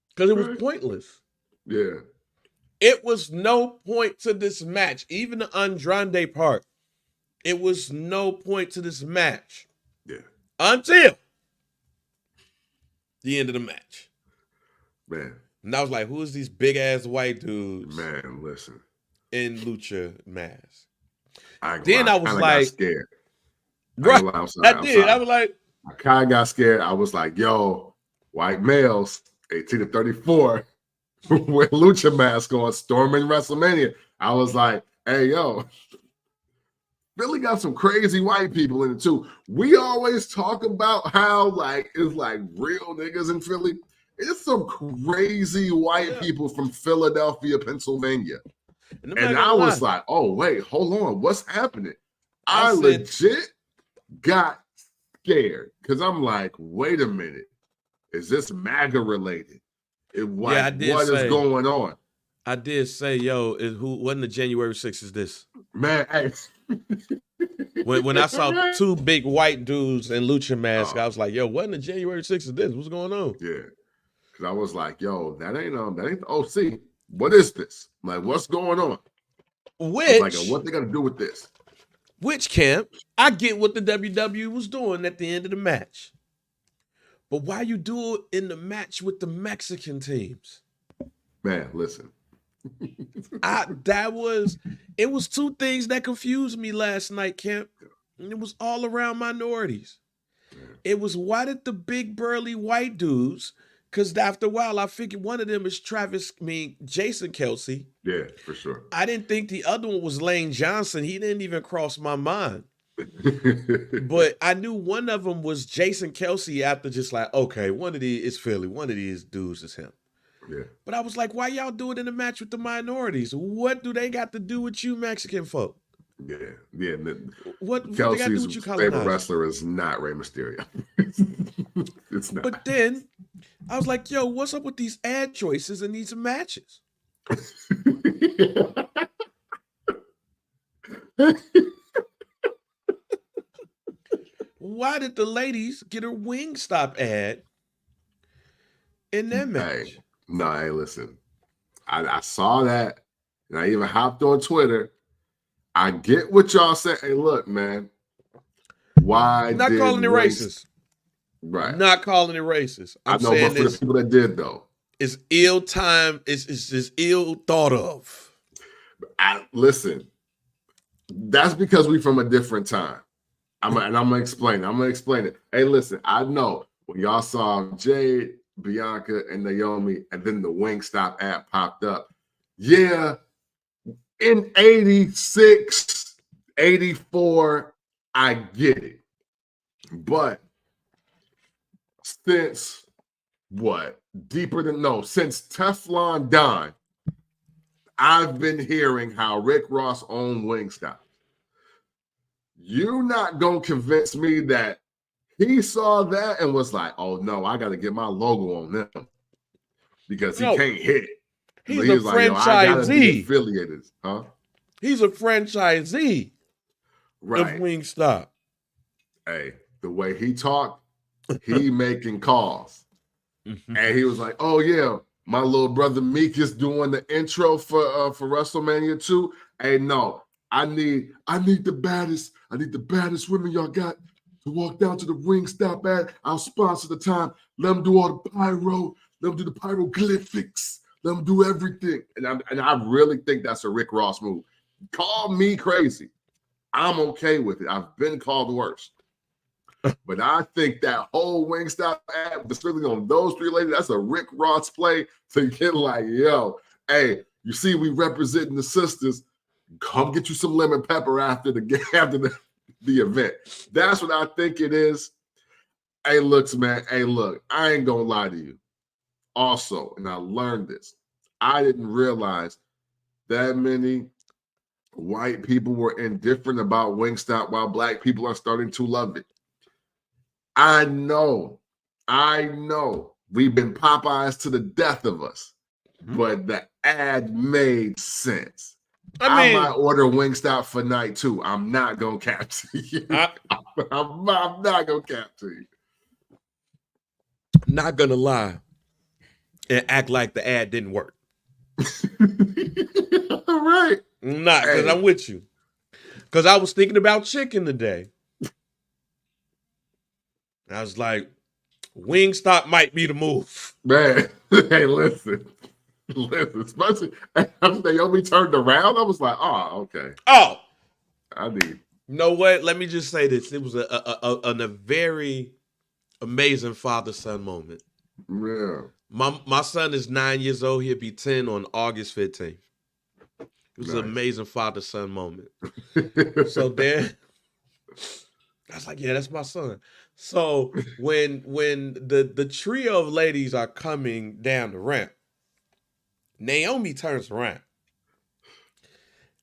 Speaker 2: Because it was pointless.
Speaker 1: Yeah.
Speaker 2: It was no point to this match. Even the Andrade part. It was no point to this match.
Speaker 1: Yeah.
Speaker 2: Until the end of the match.
Speaker 1: Man.
Speaker 2: And I was like, who is these big ass white dudes?
Speaker 1: Man, listen.
Speaker 2: In lucha masks.
Speaker 1: I was like, got scared.
Speaker 2: Right. I did. I was like,
Speaker 1: I kind of got scared. I was like, yo, white males, 18 to 34, with lucha masks on, storming WrestleMania. I was like, hey, yo, Philly got some crazy white people in it too. We always talk about how like it's like real niggas in Philly. It's some crazy white people from Philadelphia, Pennsylvania.
Speaker 2: And I'm
Speaker 1: And
Speaker 2: not
Speaker 1: I
Speaker 2: gonna
Speaker 1: was
Speaker 2: lie.
Speaker 1: like, oh, wait, hold on. What's happening?
Speaker 2: I
Speaker 1: I
Speaker 2: said,
Speaker 1: legit got scared because I'm like, wait a minute. Is this MAGA related?
Speaker 2: yeah,
Speaker 1: Like, what is going on?
Speaker 2: I did say, yo, wasn't the January 6th is this?
Speaker 1: Man, hey.
Speaker 2: When I saw two big white dudes in lucha masks,
Speaker 1: Oh.
Speaker 2: I was like, yo, wasn't the January 6th is this? What's going on?
Speaker 1: Yeah. Because I was like, yo, that ain't the OC. What is this? Like, what's going on?
Speaker 2: Which,
Speaker 1: like, what they gonna do with this?
Speaker 2: Which camp? I get what the WWE was doing at the end of the match. But why you do it in the match with the Mexican teams?
Speaker 1: Man, listen.
Speaker 2: It was two things that confused me last night, Camp. And it was all around minorities. It was, why did the big burly white dudes, because after a while I figured one of them is Jason Kelsey.
Speaker 1: Yeah, for sure.
Speaker 2: I didn't think the other one was Lane Johnson. He didn't even cross my mind. But I knew one of them was Jason Kelsey after just like, okay, one of these is Philly. One of these dudes is him.
Speaker 1: Yeah.
Speaker 2: But I was like, why y'all do it in a match with the minorities? What do they got to do with you Mexican folk?
Speaker 1: Yeah, yeah.
Speaker 2: What
Speaker 1: Kelsey's
Speaker 2: they got to do with you
Speaker 1: favorite wrestler is not Rey Mysterio. It's not.
Speaker 2: But then I was like, yo, what's up with these ad choices in these matches? Why did the ladies get a Wingstop ad in their match?
Speaker 1: Hey, listen. I saw that, and I even hopped on Twitter. I get what y'all say. Hey, look, man. Why
Speaker 2: not calling it racist?
Speaker 1: Right.
Speaker 2: Not calling it racist.
Speaker 1: I know, but for the people that did, though,
Speaker 2: it's ill time. It's just ill thought of.
Speaker 1: Listen. That's because we from a different time. I'm gonna explain. I'm gonna explain it. Hey, listen. I know when y'all saw Jade, Bianca, and Naomi, and then the Wingstop app popped up. Yeah. In 86, 84, I get it. But since since Teflon Don, I've been hearing how Rick Ross owned Wingstop. You're not going to convince me that he saw that and was like, oh, no, I got to get my logo on them because he can't hit it.
Speaker 2: He's a franchisee. Like, I gotta be
Speaker 1: affiliated, huh?
Speaker 2: He's a franchisee of Wingstop.
Speaker 1: Hey, the way he talked, he making calls. And he was like, oh, yeah, my little brother Meek is doing the intro for WrestleMania 2. Hey, no, I need the baddest women y'all got to walk down to the Wingstop ad. I'll sponsor the time. Let them do all the pyro. Let them do the pyroglyphics. Let them do everything. And I really think that's a Rick Ross move. Call me crazy. I'm okay with it. I've been called worse. But I think that whole Wingstop ad, specifically on those three ladies, that's a Rick Ross play to get like, yo, hey, you see we representing the sisters. Come get you some lemon pepper after the event. That's what I think it is. Hey, looks, man. Hey, look, I ain't gonna lie to you. Also, and I learned this, I didn't realize that many white people were indifferent about Wingstop while black people are starting to love it. I know we've been Popeyes to the death of us, but the ad made sense. I might order Wingstop for night 2. I'm not gonna cap to you. I'm not gonna cap to you.
Speaker 2: Not gonna lie and act like the ad didn't work.
Speaker 1: All right.
Speaker 2: Not because I'm with you. Because I was thinking about chicken today. I was like, Wingstop might be the move.
Speaker 1: Man, hey, listen. Especially after Naomi turned around, I was like, oh, okay.
Speaker 2: Oh.
Speaker 1: I need.
Speaker 2: You know what? Let me just say this. It was a very amazing father-son moment.
Speaker 1: Yeah.
Speaker 2: My son is 9 years old. He'll be 10 on August 15th. It was an amazing father-son moment. So then, I was like, yeah, that's my son. So when the trio of ladies are coming down the ramp, Naomi turns around.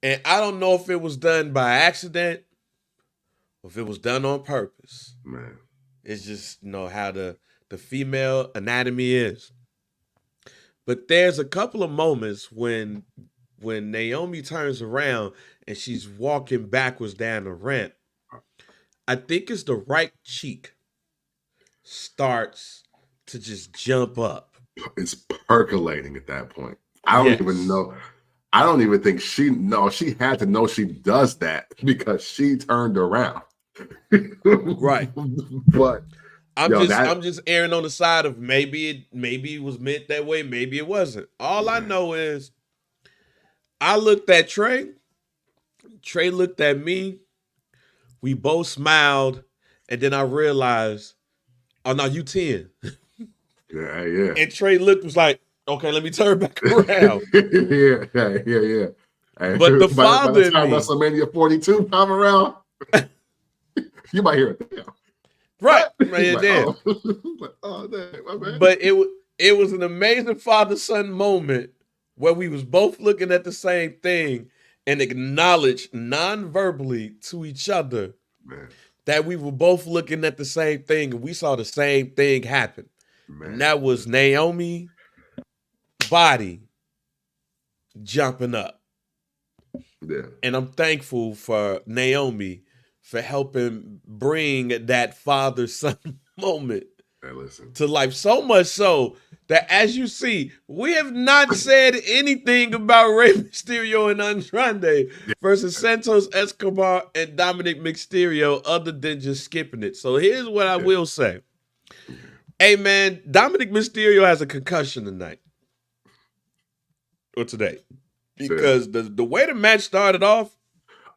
Speaker 2: And I don't know if it was done by accident or if it was done on purpose.
Speaker 1: Man.
Speaker 2: It's just, how the female anatomy is. But there's a couple of moments when Naomi turns around and she's walking backwards down the ramp. I think it's the right cheek starts to just jump up.
Speaker 1: It's percolating at that point. I don't
Speaker 2: Yes.
Speaker 1: even know. I don't even think she had to know she does that because she turned around.
Speaker 2: Right.
Speaker 1: But
Speaker 2: I'm just erring on the side of maybe it was meant that way, maybe it wasn't. All I know is I looked at Trey looked at me, we both smiled, and then I realized, oh no, you 10.
Speaker 1: Yeah.
Speaker 2: And Trey was like, okay, let me turn back around.
Speaker 1: yeah.
Speaker 2: But the
Speaker 1: by
Speaker 2: father
Speaker 1: the
Speaker 2: in
Speaker 1: time
Speaker 2: me,
Speaker 1: WrestleMania 42 come around, you might hear it.
Speaker 2: right?
Speaker 1: Like,
Speaker 2: There.
Speaker 1: Oh, dang, my bad.
Speaker 2: But it was an amazing father-son moment where we was both looking at the same thing and acknowledged non-verbally to each other that we were both looking at the same thing and we saw the same thing happen. And that was Naomi body jumping up.
Speaker 1: Yeah.
Speaker 2: And I'm thankful for Naomi for helping bring that father-son moment to life. So much so that, as you see, we have not said anything about Rey Mysterio and Andrade versus Santos Escobar and Dominic Mysterio other than just skipping it. So here's what I will say. Hey, man, Dominic Mysterio has a concussion tonight. Or today. Because the way the match started off.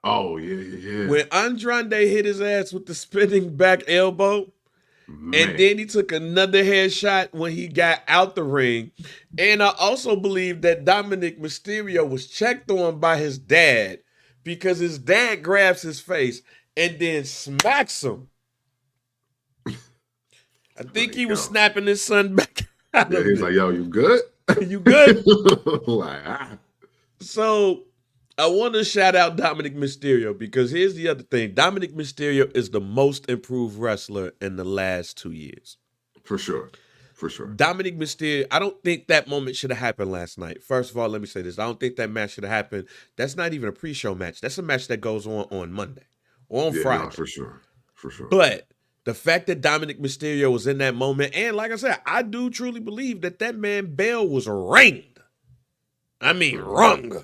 Speaker 1: Oh, yeah.
Speaker 2: When Andrade hit his ass with the spinning back elbow. Man. And then he took another headshot when he got out the ring. And I also believe that Dominic Mysterio was checked on by his dad because his dad grabs his face and then smacks him. I think he was snapping his son back out of
Speaker 1: he's
Speaker 2: it.
Speaker 1: like, yo, you good?
Speaker 2: You good?
Speaker 1: Like,
Speaker 2: So I want to shout out Dominic Mysterio because here's the other thing. Dominic Mysterio is the most improved wrestler in the last 2 years.
Speaker 1: For sure.
Speaker 2: Dominic Mysterio, I don't think that moment should have happened last night. First of all, let me say this. I don't think that match should have happened. That's not even a pre-show match. That's a match that goes on Monday or on Friday.
Speaker 1: No, for sure.
Speaker 2: But the fact that Dominic Mysterio was in that moment, and like I said, I do truly believe that man bell was ringed. I mean, rung.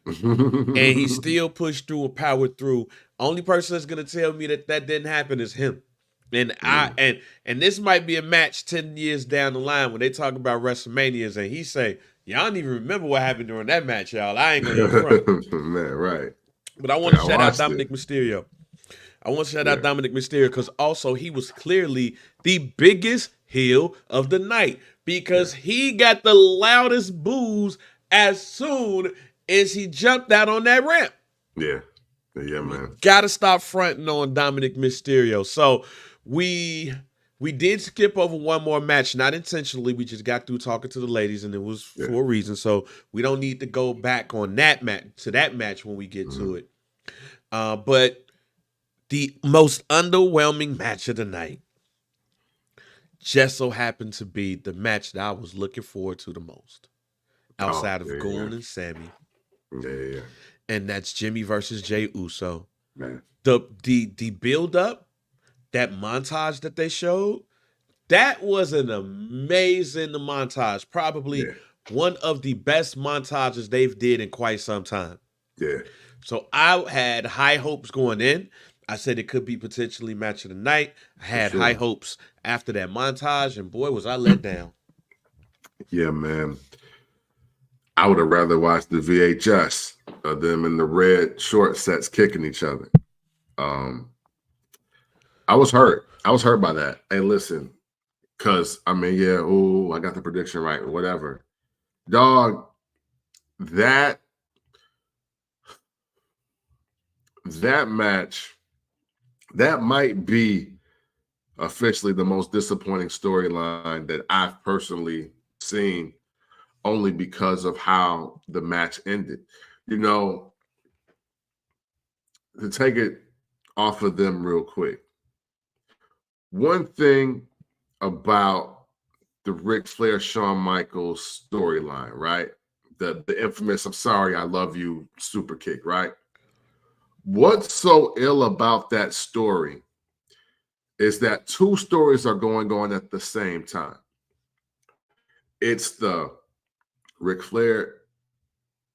Speaker 2: And he still pushed through and powered through. Only person that's gonna tell me that didn't happen is him. And and this might be a match 10 years down the line when they talk about WrestleManias and he say, y'all don't even remember what happened during that match, y'all. I ain't gonna front.
Speaker 1: Man, right.
Speaker 2: But I want to shout out Dominic Mysterio. I want to shout out Dominic Mysterio because also he was clearly the biggest heel of the night because he got the loudest boos as soon as he jumped out on that ramp.
Speaker 1: Yeah, man.
Speaker 2: Gotta stop fronting on Dominic Mysterio. So we did skip over one more match, not intentionally. We just got through talking to the ladies, and it was for a reason. So we don't need to go back on that match when we get to it. But the most underwhelming match of the night just so happened to be the match that I was looking forward to the most, outside of Goon and Sammy.
Speaker 1: Yeah.
Speaker 2: And that's Jimmy versus Jey Uso.
Speaker 1: Man.
Speaker 2: The build up, that montage that they showed, that was an amazing montage. Probably one of the best montages they've did in quite some time.
Speaker 1: Yeah.
Speaker 2: So I had high hopes going in. I said it could be potentially match of the night. I had high hopes after that montage, and boy, was I let down.
Speaker 1: Yeah, man. I would have rather watched the VHS of them in the red short sets kicking each other. I was hurt. I was hurt by that. Hey, listen, because, I mean, I got the prediction right, whatever. Dog, that match, that might be officially the most disappointing storyline that I've personally seen, only because of how the match ended. You know, to take it off of them real quick, one thing about the Ric Flair Shawn Michaels storyline, right? The infamous "I'm sorry, I love you" super kick, right? What's so ill about that story is that two stories are going on at the same time. It's the Ric Flair,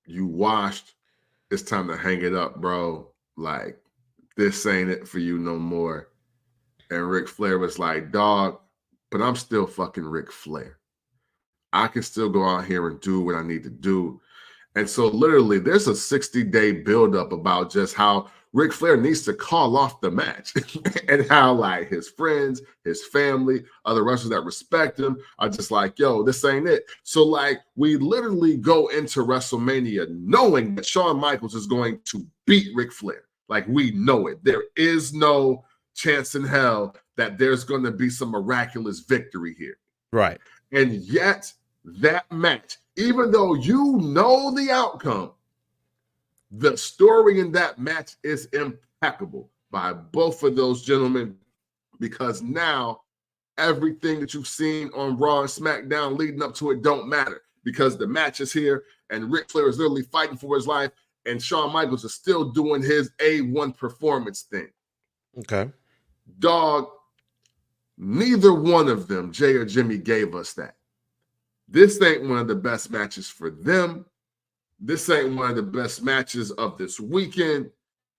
Speaker 1: you washed, it's time to hang it up, bro. Like, this ain't it for you no more. And Ric Flair was like, dog, but I'm still fucking Ric Flair. I can still go out here and do what I need to do. And so literally there's a 60-day buildup about just how Ric Flair needs to call off the match and how like his friends, his family, other wrestlers that respect him are just like, yo, this ain't it. So like we literally go into WrestleMania knowing that Shawn Michaels is going to beat Ric Flair. Like we know it. There is no chance in hell that there's going to be some miraculous victory here.
Speaker 2: Right.
Speaker 1: And yet that match, even though you know the outcome, the story in that match is impeccable by both of those gentlemen, because now everything that you've seen on Raw and SmackDown leading up to it don't matter, because the match is here and Ric Flair is literally fighting for his life and Shawn Michaels is still doing his A1 performance thing.
Speaker 2: Okay.
Speaker 1: Dog, neither one of them, Jay or Jimmy, gave us that. This ain't one of the best matches for them. This ain't one of the best matches of this weekend,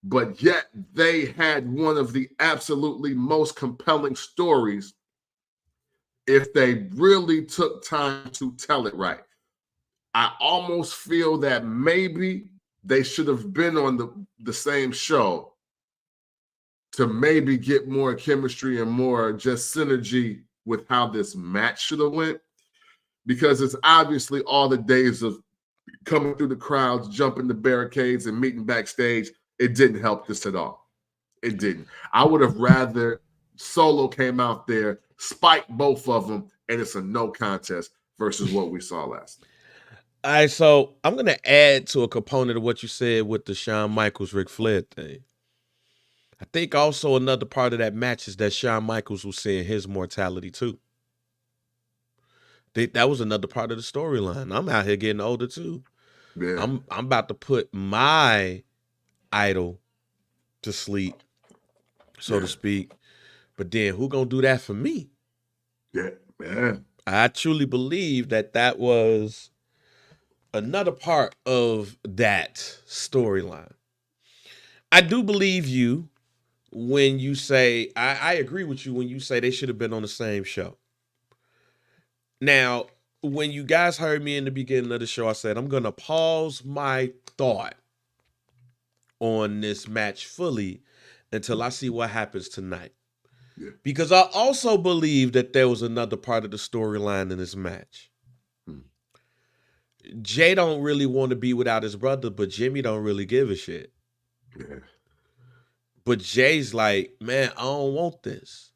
Speaker 1: but yet they had one of the absolutely most compelling stories if they really took time to tell it right. I almost feel that maybe they should have been on the same show to maybe get more chemistry and more just synergy with how this match should have went, because it's obviously all the days of coming through the crowds, jumping the barricades, and meeting backstage. It didn't help this at all. It didn't. I would have rather Solo came out there, spiked both of them, and it's a no contest versus what we saw last night.
Speaker 2: All right, so I'm going to add to a component of what you said with the Shawn Michaels Ric Flair thing. I think also another part of that match is that Shawn Michaels was seeing his mortality too. That was another part of the storyline. I'm out here getting older too.
Speaker 1: Yeah.
Speaker 2: I'm about to put my idol to sleep, so to speak. But then who gonna do that for me?
Speaker 1: Yeah, man.
Speaker 2: I truly believe that was another part of that storyline. I do believe you when you say, I agree with you when you say they should have been on the same show. Now, when you guys heard me in the beginning of the show, I said I'm going to pause my thought on this match fully until I see what happens tonight.
Speaker 1: Yeah.
Speaker 2: Because I also believe that there was another part of the storyline in this match. Jay don't really want to be without his brother, but Jimmy don't really give a shit.
Speaker 1: Yeah.
Speaker 2: But Jay's like, man, I don't want this.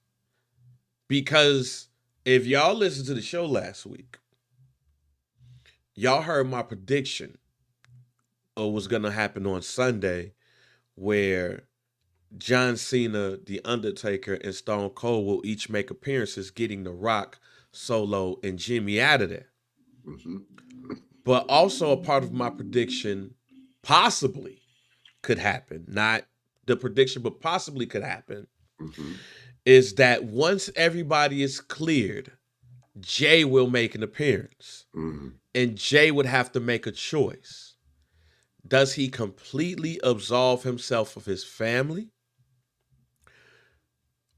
Speaker 2: Because if y'all listened to the show last week, y'all heard my prediction of what's going to happen on Sunday, where John Cena, The Undertaker, and Stone Cold will each make appearances, getting The Rock, Solo, and Jimmy out of there.
Speaker 1: Mm-hmm.
Speaker 2: But also a part of my prediction possibly could happen, not the prediction, but possibly could happen, is that once everybody is cleared, Jay will make an appearance. And Jay would have to make a choice. Does he completely absolve himself of his family?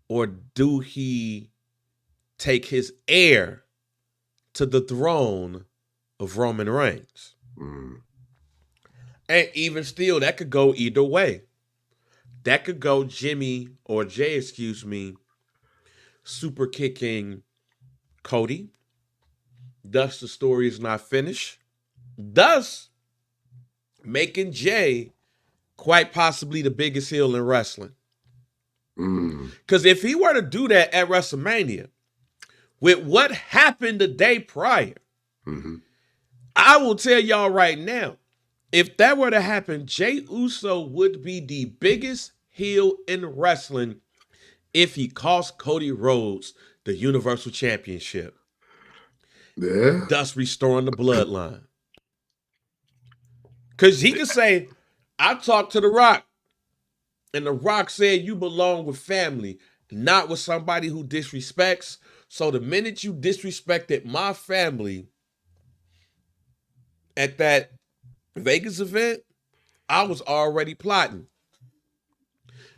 Speaker 2: Or do he take his heir to the throne of Roman Reigns? And even still, that could go either way. That could go Jimmy, or Jay, excuse me, super kicking Cody. Thus, the story is not finished. Thus, making Jay quite possibly the biggest heel in wrestling. Because if he were to do that at WrestleMania, with what happened the day prior, I will tell y'all right now, if that were to happen, Jey Uso would be the biggest heel in wrestling if he cost Cody Rhodes the Universal Championship.
Speaker 1: Yeah.
Speaker 2: Thus restoring the bloodline. Because he could say, I talked to The Rock, and The Rock said you belong with family, not with somebody who disrespects. So the minute you disrespected my family at that Vegas event, I was already plotting.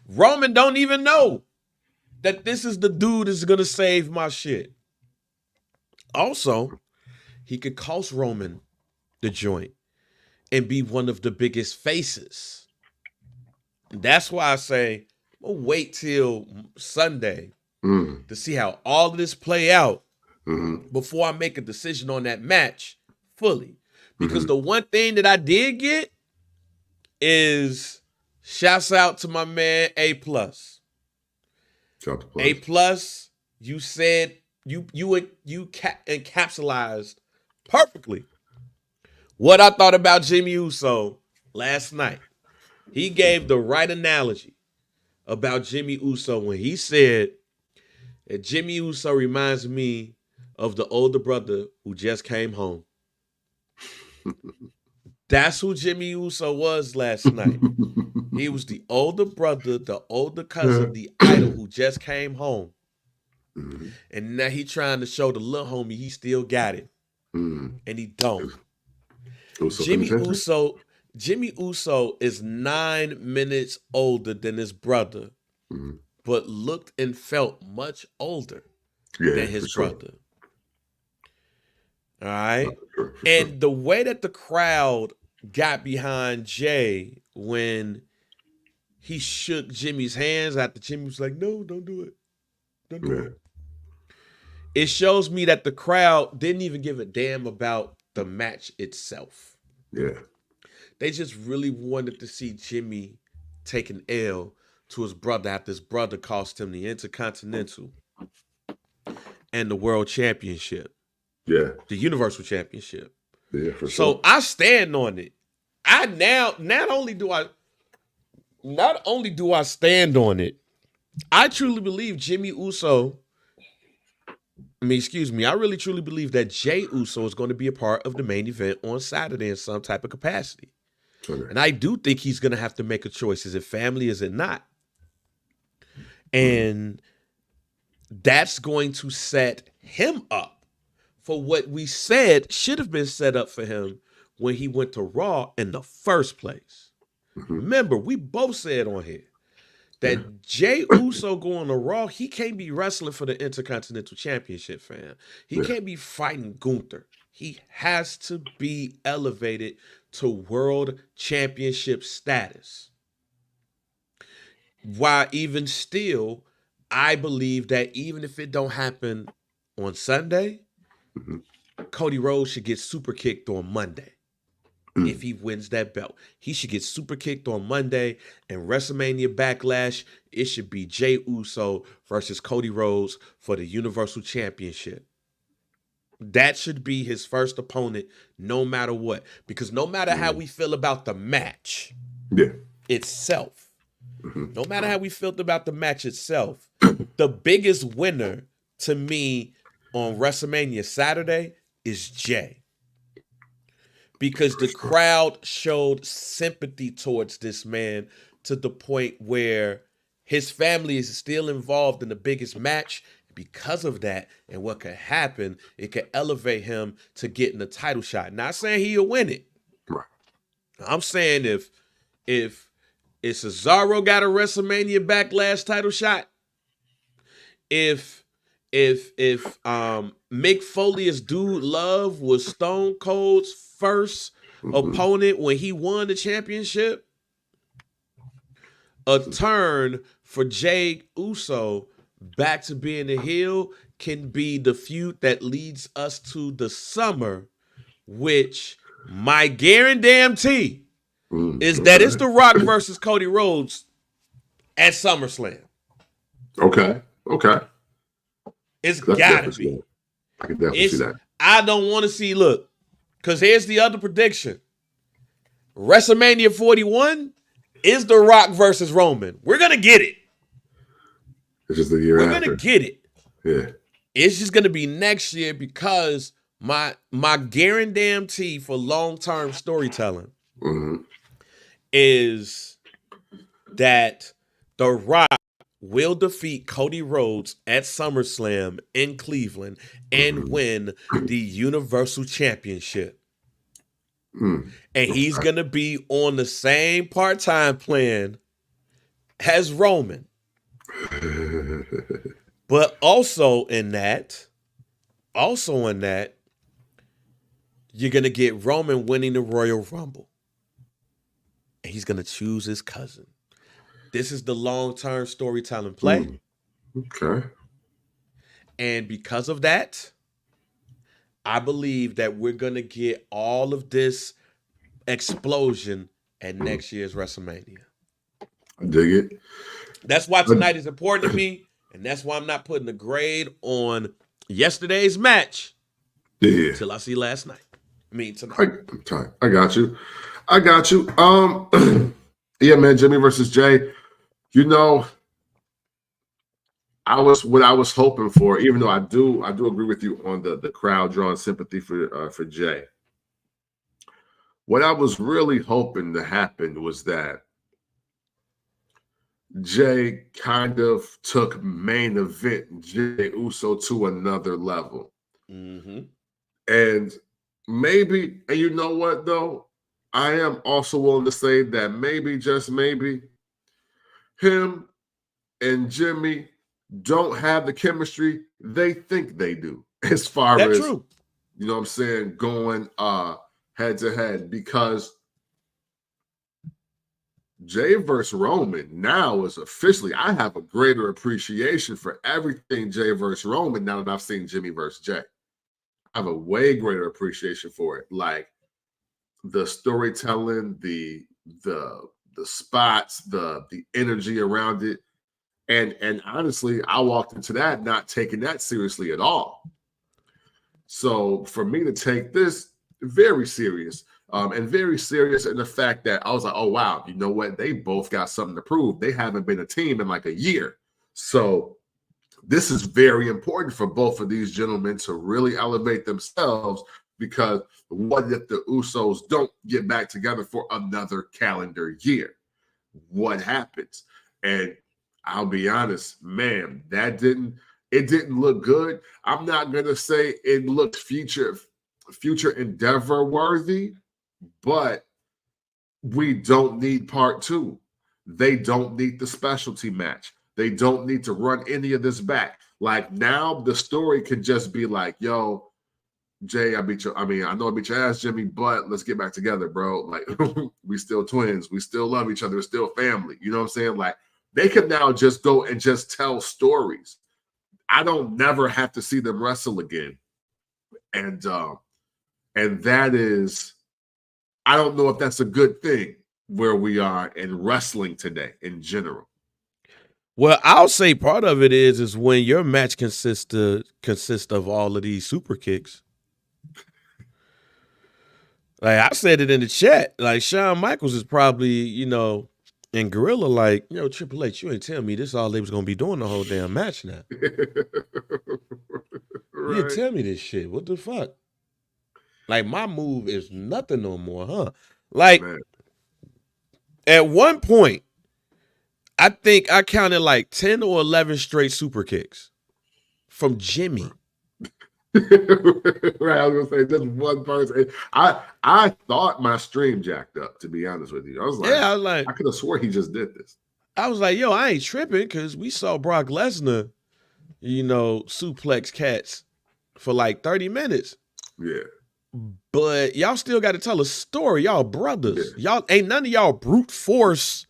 Speaker 2: Roman don't even know that this is the dude that's going to save my shit. Also, he could cost Roman the joint and be one of the biggest faces. That's why I say, we'll wait till Sunday to see how all of this play out before I make a decision on that match fully. Because the one thing that I did get is shouts out to my man A+. A+, you said you encapsulized perfectly what I thought about Jimmy Uso last night. He gave the right analogy about Jimmy Uso when he said that Jimmy Uso reminds me of the older brother who just came home. That's who Jimmy Uso was last night. He was the older brother, the older cousin, the idol who just came home. And now he trying to show the little homie he still got it. And he don't. Jimmy Uso is 9 minutes older than his brother, but looked and felt much older than his brother. All right? And the way that the crowd got behind Jay when he shook Jimmy's hands after Jimmy was like, no, don't do it. Don't do it. It shows me that the crowd didn't even give a damn about the match itself.
Speaker 1: Yeah.
Speaker 2: They just really wanted to see Jimmy take an L to his brother after his brother cost him the Intercontinental and the World Championship.
Speaker 1: Yeah.
Speaker 2: The Universal Championship.
Speaker 1: Yeah, for sure.
Speaker 2: So I stand on it. Not only do I stand on it, I truly believe I really truly believe that Jey Uso is going to be a part of the main event on Saturday in some type of capacity. Okay. And I do think he's going to have to make a choice. Is it family? Is it not? And that's going to set him up for what we said should have been set up for him when he went to Raw in the first place. Remember, we both said on here that Jey Uso going to Raw, he can't be wrestling for the Intercontinental Championship, fam. He can't be fighting Gunther. He has to be elevated to World Championship status. While even still, I believe that even if it don't happen on Sunday, Cody Rhodes should get super kicked on Monday. If he wins that belt, he should get super kicked on Monday, and WrestleMania Backlash, it should be Jey Uso versus Cody Rhodes for the Universal Championship. That should be his first opponent, no matter what. Because no matter how we feel about the match itself, no matter how we felt about the match itself, the biggest winner to me on WrestleMania Saturday is Jey. Because the crowd showed sympathy towards this man to the point where his family is still involved in the biggest match. Because of that, and what could happen, it could elevate him to getting a title shot. Not saying he'll win it.
Speaker 1: Right.
Speaker 2: I'm saying if Cesaro got a WrestleMania Backlash title shot, if Mick Foley's Dude Love was Stone Cold's first opponent when he won the championship, a turn for Jey Uso back to being a heel can be the feud that leads us to the summer, which my guarantee is that it's The Rock versus Cody Rhodes at SummerSlam.
Speaker 1: Okay.
Speaker 2: It's
Speaker 1: That's
Speaker 2: gotta
Speaker 1: definitely
Speaker 2: be.
Speaker 1: that. I can definitely see that.
Speaker 2: I don't want to see, look, because here's the other prediction. WrestleMania 41 is The Rock versus Roman. We're going to get it.
Speaker 1: It's just the year
Speaker 2: We're
Speaker 1: after.
Speaker 2: going to get it.
Speaker 1: Yeah.
Speaker 2: It's just going to be next year because my guarantee for long-term storytelling is that The Rock will defeat Cody Rhodes at SummerSlam in Cleveland and win the Universal Championship. And he's going to be on the same part-time plan as Roman. But also in that, you're going to get Roman winning the Royal Rumble. And he's going to choose his cousin. This is the long-term storytelling play.
Speaker 1: Okay.
Speaker 2: And because of that, I believe that we're going to get all of this explosion at next year's WrestleMania.
Speaker 1: I dig it.
Speaker 2: That's why tonight is important to me. And that's why I'm not putting a grade on yesterday's match until I see last night. I mean, tonight.
Speaker 1: I got you. Yeah, man, Jimmy versus Jay. You know, what I was hoping for, even though I do agree with you on the crowd drawing sympathy for Jay. What I was really hoping to happen was that Jay kind of took main event Jay Uso to another level. And maybe, and you know what though? I am also willing to say that maybe, just maybe, him and Jimmy don't have the chemistry they think they do. As far as,
Speaker 2: true.
Speaker 1: You know what I'm saying, going head to head, because Jay versus Roman now is officially, I have a greater appreciation for everything Jay versus Roman now that I've seen Jimmy versus Jay. I have a way greater appreciation for it. Like the storytelling, the spots, the energy around it. And honestly, I walked into that not taking that seriously at all. So for me to take this very serious, and very serious in the fact that I was like, oh, wow, you know what? They both got something to prove. They haven't been a team in like a year. So this is very important for both of these gentlemen to really elevate themselves, because what if the Usos don't get back together for another calendar year? What happens? And I'll be honest, man, it didn't look good. I'm not going to say it looked future endeavor worthy, but we don't need part two. They don't need the specialty match. They don't need to run any of this back. Like now the story could just be like, yo, Jay, I know I beat your ass, Jimmy, but let's get back together, bro. Like we still twins. We still love each other. We're still family. You know what I'm saying? Like they can now just go and just tell stories. I don't never have to see them wrestle again. And that is, I don't know if that's a good thing where we are in wrestling today in general.
Speaker 2: Well, I'll say part of it is when your match consists of all of these super kicks. Like I said it in the chat, like Shawn Michaels is probably, in Gorilla, like, Triple H, you ain't tell me this all they was gonna be doing the whole damn match now. You didn't tell me this shit. What the fuck? Like my move is nothing no more, huh? Like at one point, I think I counted like 10 or 11 straight super kicks from Jimmy.
Speaker 1: Right, I was gonna say just one person. I thought my stream jacked up, to be honest with you. I was like, I could have swore he just did this.
Speaker 2: I was like, yo, I ain't tripping, because we saw Brock Lesnar, suplex cats for like 30 minutes.
Speaker 1: Yeah.
Speaker 2: But y'all still got to tell a story. Y'all brothers. Yeah. Y'all ain't none of y'all brute force,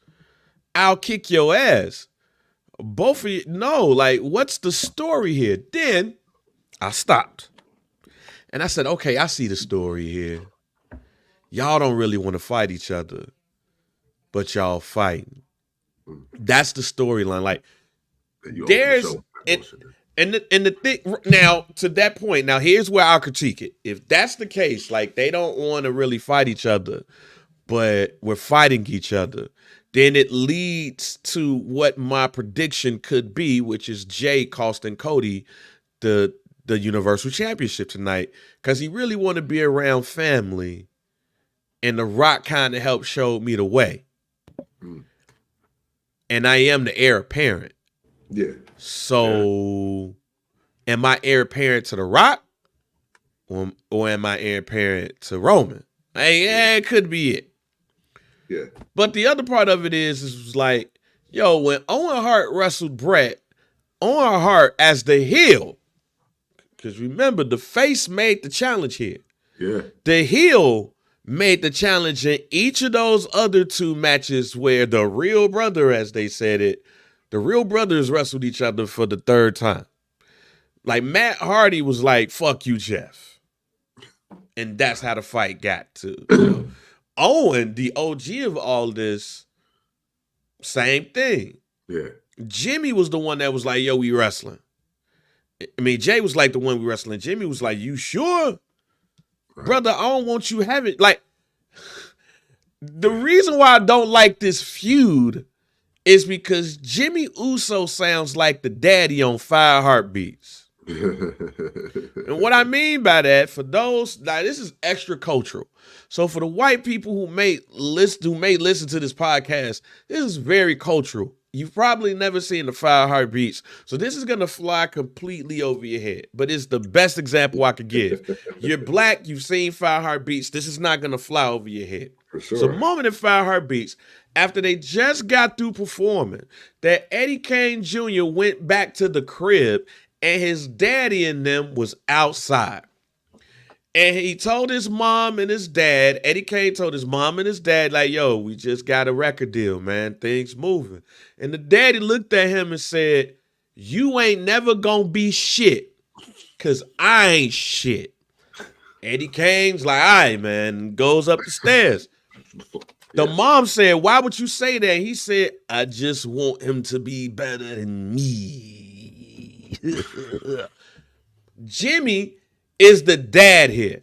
Speaker 2: I'll kick your ass. Both of you, no, like, what's the story here? Then I stopped. And I said, okay, I see the story here. Y'all don't really want to fight each other, but y'all fighting. That's the storyline. Like,
Speaker 1: Then you open the
Speaker 2: There's
Speaker 1: show.
Speaker 2: and the thing now to that point. Now here's where I'll critique it. If that's the case, like they don't want to really fight each other, but we're fighting each other, then it leads to what my prediction could be, which is Jay costing Cody the Universal Championship tonight because he really want to be around family, and The Rock kind of helped show me the way. And I am the heir apparent.
Speaker 1: Yeah.
Speaker 2: So, am I heir apparent to The Rock, or am I heir apparent to Roman? Hey, yeah, it could be it.
Speaker 1: Yeah.
Speaker 2: But the other part of it is like, yo, when Owen Hart wrestled Bret, Owen Hart as the heel, because remember, the face made the challenge here.
Speaker 1: Yeah.
Speaker 2: The heel made the challenge in each of those other two matches where the real brother, as they said it, the real brothers wrestled each other for the third time. Like Matt Hardy was like, fuck you, Jeff. And that's how the fight got to. Owen, the OG of all this, same thing.
Speaker 1: Yeah.
Speaker 2: Jimmy was the one that was like, yo, we wrestling. I mean, Jay was like the one we wrestling. Jimmy was like, you sure? Right. Brother, I don't want you having, like, the reason why I don't like this feud is because Jimmy Uso sounds like the daddy on 5 Heartbeats. And what I mean by that, for those, like, this is extra cultural. So for the white people who may listen to this podcast, this is very cultural. You've probably never seen the 5 Heartbeats. So this is going to fly completely over your head. But it's the best example I could give. You're black, you've seen 5 Heartbeats. This is not going to fly over your head.
Speaker 1: For sure.
Speaker 2: So moment in 5 Heartbeats, after they just got through performing, that Eddie Kane Jr. went back to the crib and his daddy and them was outside. And he told his mom and his dad, Eddie Kane told his mom and his dad, like, yo, we just got a record deal, man. Things moving. And the daddy looked at him and said, you ain't never gonna be shit, because I ain't shit. Eddie Kane's like, all right, man, and goes up the stairs. The mom said, why would you say that? He said, I just want him to be better than me. Jimmy is the dad here.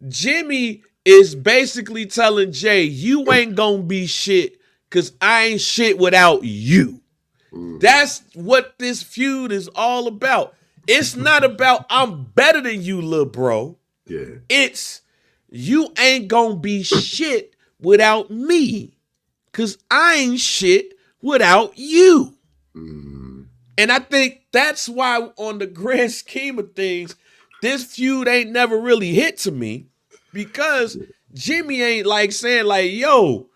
Speaker 2: Jimmy is basically telling Jay, you ain't gonna be shit because I ain't shit without you. That's what this feud is all about. It's not about I'm better than you, little bro.
Speaker 1: Yeah.
Speaker 2: It's you ain't gonna be shit without me because I ain't shit without you. And I think that's why on the grand scheme of things, this feud ain't never really hit to me, because Jimmy ain't like saying like, yo,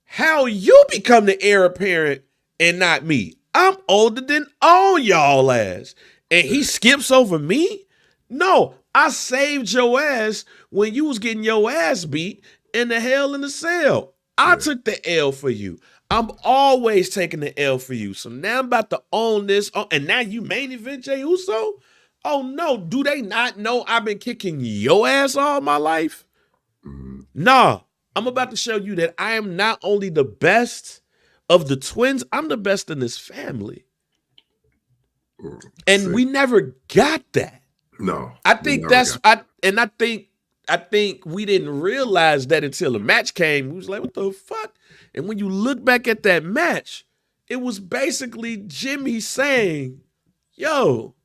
Speaker 2: how you become the heir apparent and not me? I'm older than all y'all ass. And he skips over me? No, I saved your ass when you was getting your ass beat in the Hell in the Cell. I took the L for you. I'm always taking the L for you. So now I'm about to own this. Oh, and now you main event Jey Uso? Oh no, do they not know I've been kicking your ass all my life? Nah, I'm about to show you that I am not only the best of the twins, I'm the best in this family. And we never got that.
Speaker 1: No.
Speaker 2: I think I think we didn't realize that until the match came. We was like, what the fuck? And when you look back at that match, it was basically Jimmy saying, yo,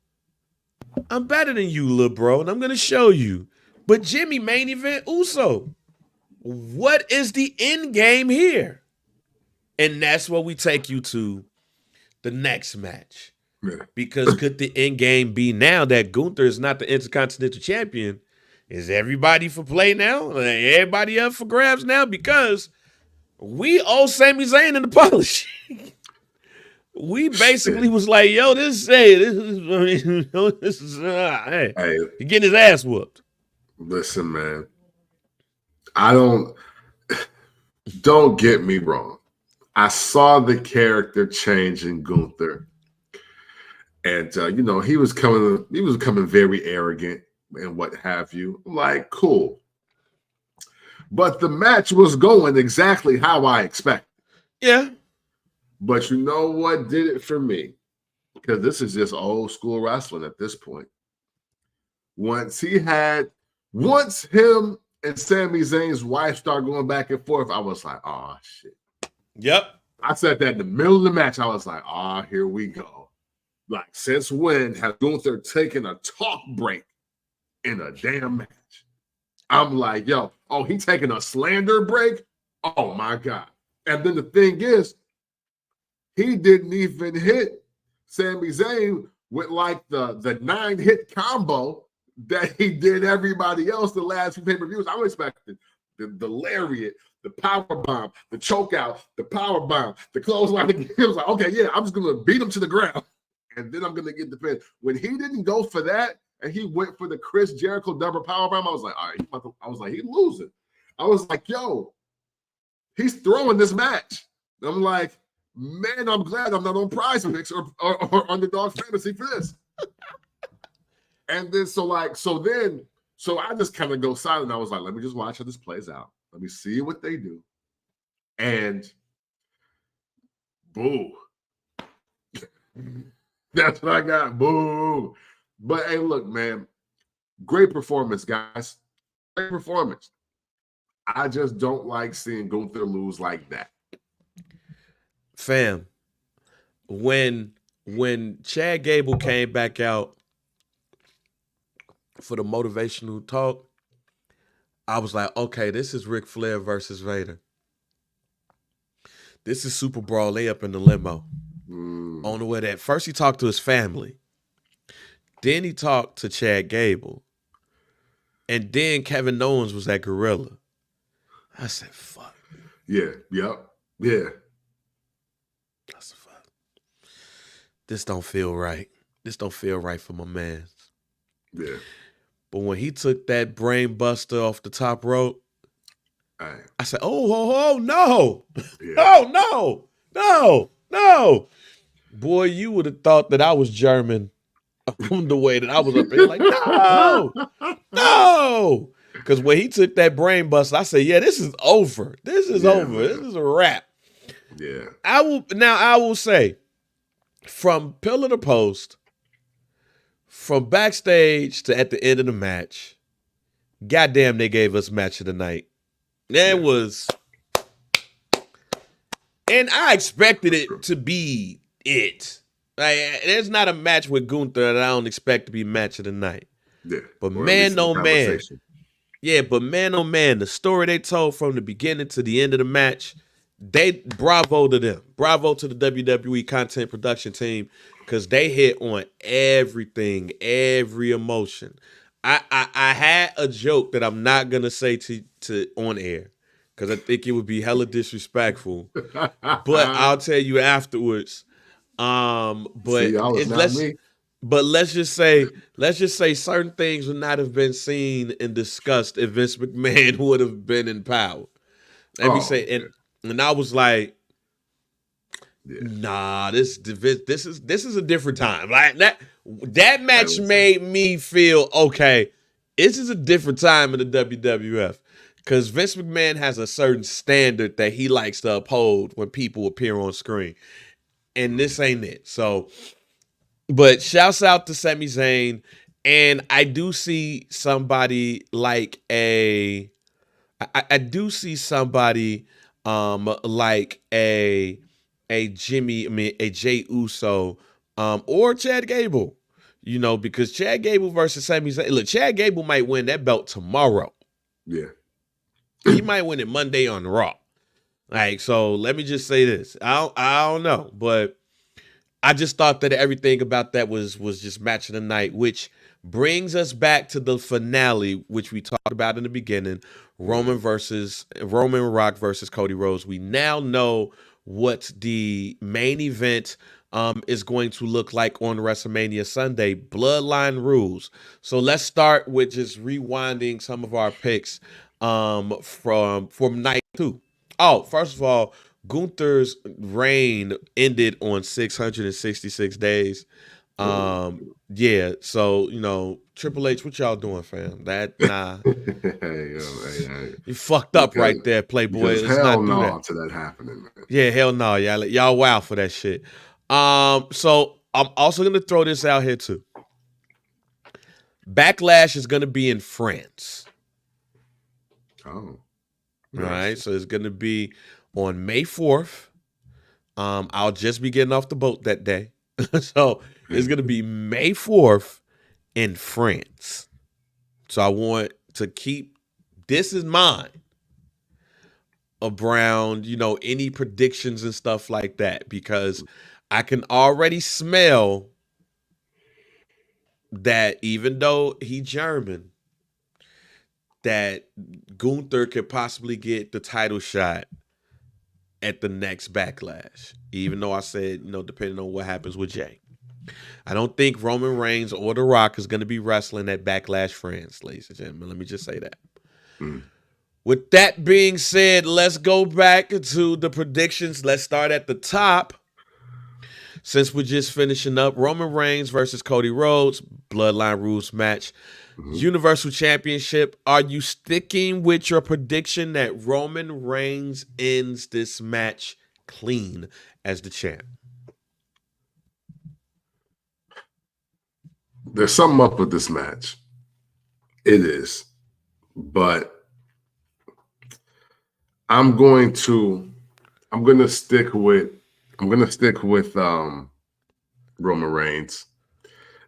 Speaker 2: I'm better than you, little bro, and I'm going to show you. But Jimmy main event Uso. What is the end game here? And that's what we take you to the next match.
Speaker 1: Yeah.
Speaker 2: Because could the end game be now that Gunther is not the Intercontinental Champion? Is everybody for play now? Everybody up for grabs now? Because we owe Sami Zayn an apology. We basically was like, yo, hey, he getting his ass whooped.
Speaker 1: Listen, man, don't get me wrong. I saw the character change in Gunther, and he was becoming very arrogant and what have you. I'm like, cool. But the match was going exactly how I expected.
Speaker 2: Yeah.
Speaker 1: But you know what did it for me? because this is just old school wrestling at this point. Once him and Sami Zayn's wife start going back and forth, I was like, oh shit.
Speaker 2: Yep.
Speaker 1: I said that in the middle of the match. I was like, oh, here we go. Like, since when has Gunther taken a talk break in a damn match? I'm like, yo, oh, he taking a slander break? Oh my God. And then the thing is, he didn't even hit Sami Zayn with like the 9-hit combo that he did everybody else the last few pay-per-views. I was expecting the lariat, the power bomb, the choke out, the power bomb, the clothesline. He was like, okay, yeah, I'm just gonna beat him to the ground, and then I'm gonna get the pin. When he didn't go for that, and he went for the Chris Jericho double power bomb, I was like, all right, I was like, he's losing. I was like, yo, he's throwing this match. I'm like, man, I'm glad I'm not on Prize Picks or Underdog Fantasy for this. And then so I just kind of go silent. I was like, let me just watch how this plays out. Let me see what they do. And boo. That's what I got. Boo. But hey, look, man, great performance, guys. Great performance. I just don't like seeing Gunther lose like that.
Speaker 2: Fam, when Chad Gable came back out for the motivational talk, I was like, okay, this is Ric Flair versus Vader. This is Super Brawl. They up in the limo. On the way there. First he talked to his family. Then he talked to Chad Gable. And then Kevin Owens was at Gorilla. I said, fuck.
Speaker 1: Yeah, yep, yeah.
Speaker 2: I said, fuck. This don't feel right. This don't feel right for my man.
Speaker 1: Yeah.
Speaker 2: But when he took that brain buster off the top rope, I said, oh, no. Yeah. Oh, no. Boy, you would have thought that I was German from the way that I was up there. Like, no. Because when he took that brain buster, I said, yeah, this is over. This is over. Man. This is a wrap.
Speaker 1: Yeah.
Speaker 2: I will say, from pillar to post, from backstage to at the end of the match, goddamn, they gave us match of the night. That was, and I expected it to be it. Like, there's not a match with Gunther that I don't expect to be match of the night.
Speaker 1: Yeah.
Speaker 2: But man, oh man. Yeah, but man, oh man, the story they told from the beginning to the end of the match, bravo to them. Bravo to the WWE content production team, because they hit on everything, every emotion. I had a joke that I'm not gonna say to on air, because I think it would be hella disrespectful. But I'll tell you afterwards. But let's just say certain things would not have been seen and discussed if Vince McMahon would have been in power. And I was like, nah, this is a different time. Like that match made me feel okay. This is a different time in the WWF, because Vince McMahon has a certain standard that he likes to uphold when people appear on screen, and this ain't it. So, but shouts out to Sami Zayn, and I do see somebody like a Jey Uso, or Chad Gable, because Chad Gable versus Sami Zayn. Look, Chad Gable might win that belt tomorrow.
Speaker 1: Yeah.
Speaker 2: He might win it Monday on Raw. Like, so let me just say this. I don't know, but I just thought that everything about that was just match of the night, which brings us back to the finale, which we talked about in the beginning. Roman Rock versus Cody Rhodes. We now know what the main event is going to look like on WrestleMania Sunday. Bloodline rules. So let's start with just rewinding some of our picks from night 2. Oh, first of all, Gunther's reign ended on 666 days. Yeah, so Triple H, what y'all doing, fam? You fucked up right there, Playboy. Let's
Speaker 1: not
Speaker 2: do that.
Speaker 1: To that happening, man.
Speaker 2: Yeah, hell no, y'all wow for that shit. So I'm also going to throw this out here too. Backlash is going to be in France.
Speaker 1: Oh.
Speaker 2: All right. So it's going to be on May 4th. I'll just be getting off the boat that day. So it's going to be May 4th in France. So I want to keep this in mind around, any predictions and stuff like that, because I can already smell that even though he German, that Gunther could possibly get the title shot at the next Backlash. Even though I said, depending on what happens with Jay. I don't think Roman Reigns or The Rock is going to be wrestling at Backlash France, ladies and gentlemen. Let me just say that. With that being said, let's go back to the predictions. Let's start at the top. Since we're just finishing up, Roman Reigns versus Cody Rhodes, Bloodline Rules match. Universal Championship. Are you sticking with your prediction that Roman Reigns ends this match clean as the champ?
Speaker 1: There's something up with this match. It is. But I'm going to stick with Roman Reigns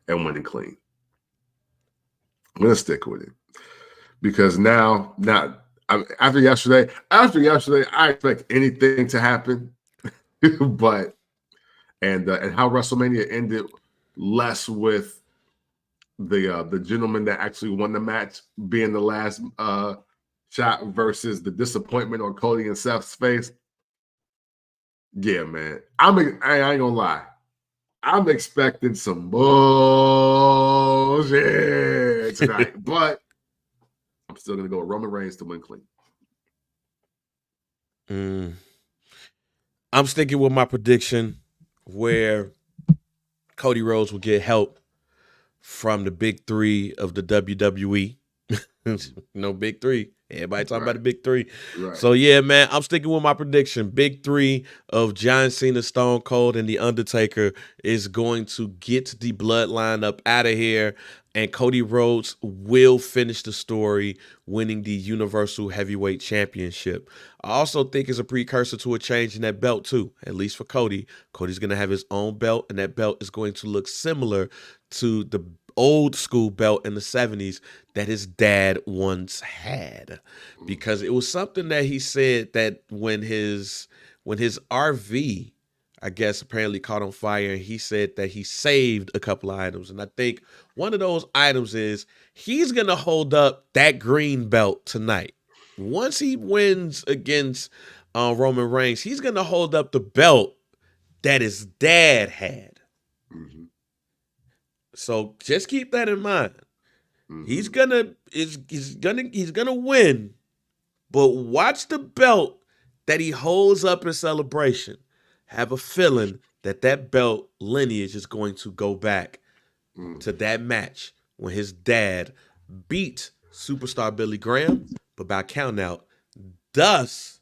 Speaker 1: and winning clean. I'm going to stick with it because now after yesterday, I expect anything to happen. But and how WrestleMania ended less with the gentleman that actually won the match being the last shot versus the disappointment on Cody and Seth's face. Yeah, man. I ain't gonna lie. I'm expecting some bullshit tonight, but I'm still gonna go with Roman Reigns to win clean.
Speaker 2: I'm sticking with my prediction where Cody Rhodes will get help from the big three of the WWE. Big three. Everybody talking about the big three.
Speaker 1: Right.
Speaker 2: So, yeah, man, I'm sticking with my prediction. Big three of John Cena, Stone Cold, and The Undertaker is going to get the bloodline up out of here, and Cody Rhodes will finish the story winning the Universal Heavyweight Championship. I also think it's a precursor to a change in that belt, too, at least for Cody. Cody's going to have his own belt, and that belt is going to look similar to the old school belt in the 70s that his dad once had, because it was something that he said that when his RV, I guess, apparently caught on fire, and he said that he saved a couple of items. And I think one of those items is he's going to hold up that green belt tonight. Once he wins against Roman Reigns, he's going to hold up the belt that his dad had. So just keep that in mind. He's gonna win, but watch the belt that he holds up in celebration. Have a feeling that belt lineage is going to go back to that match when his dad beat superstar Billy Graham, but by count out, thus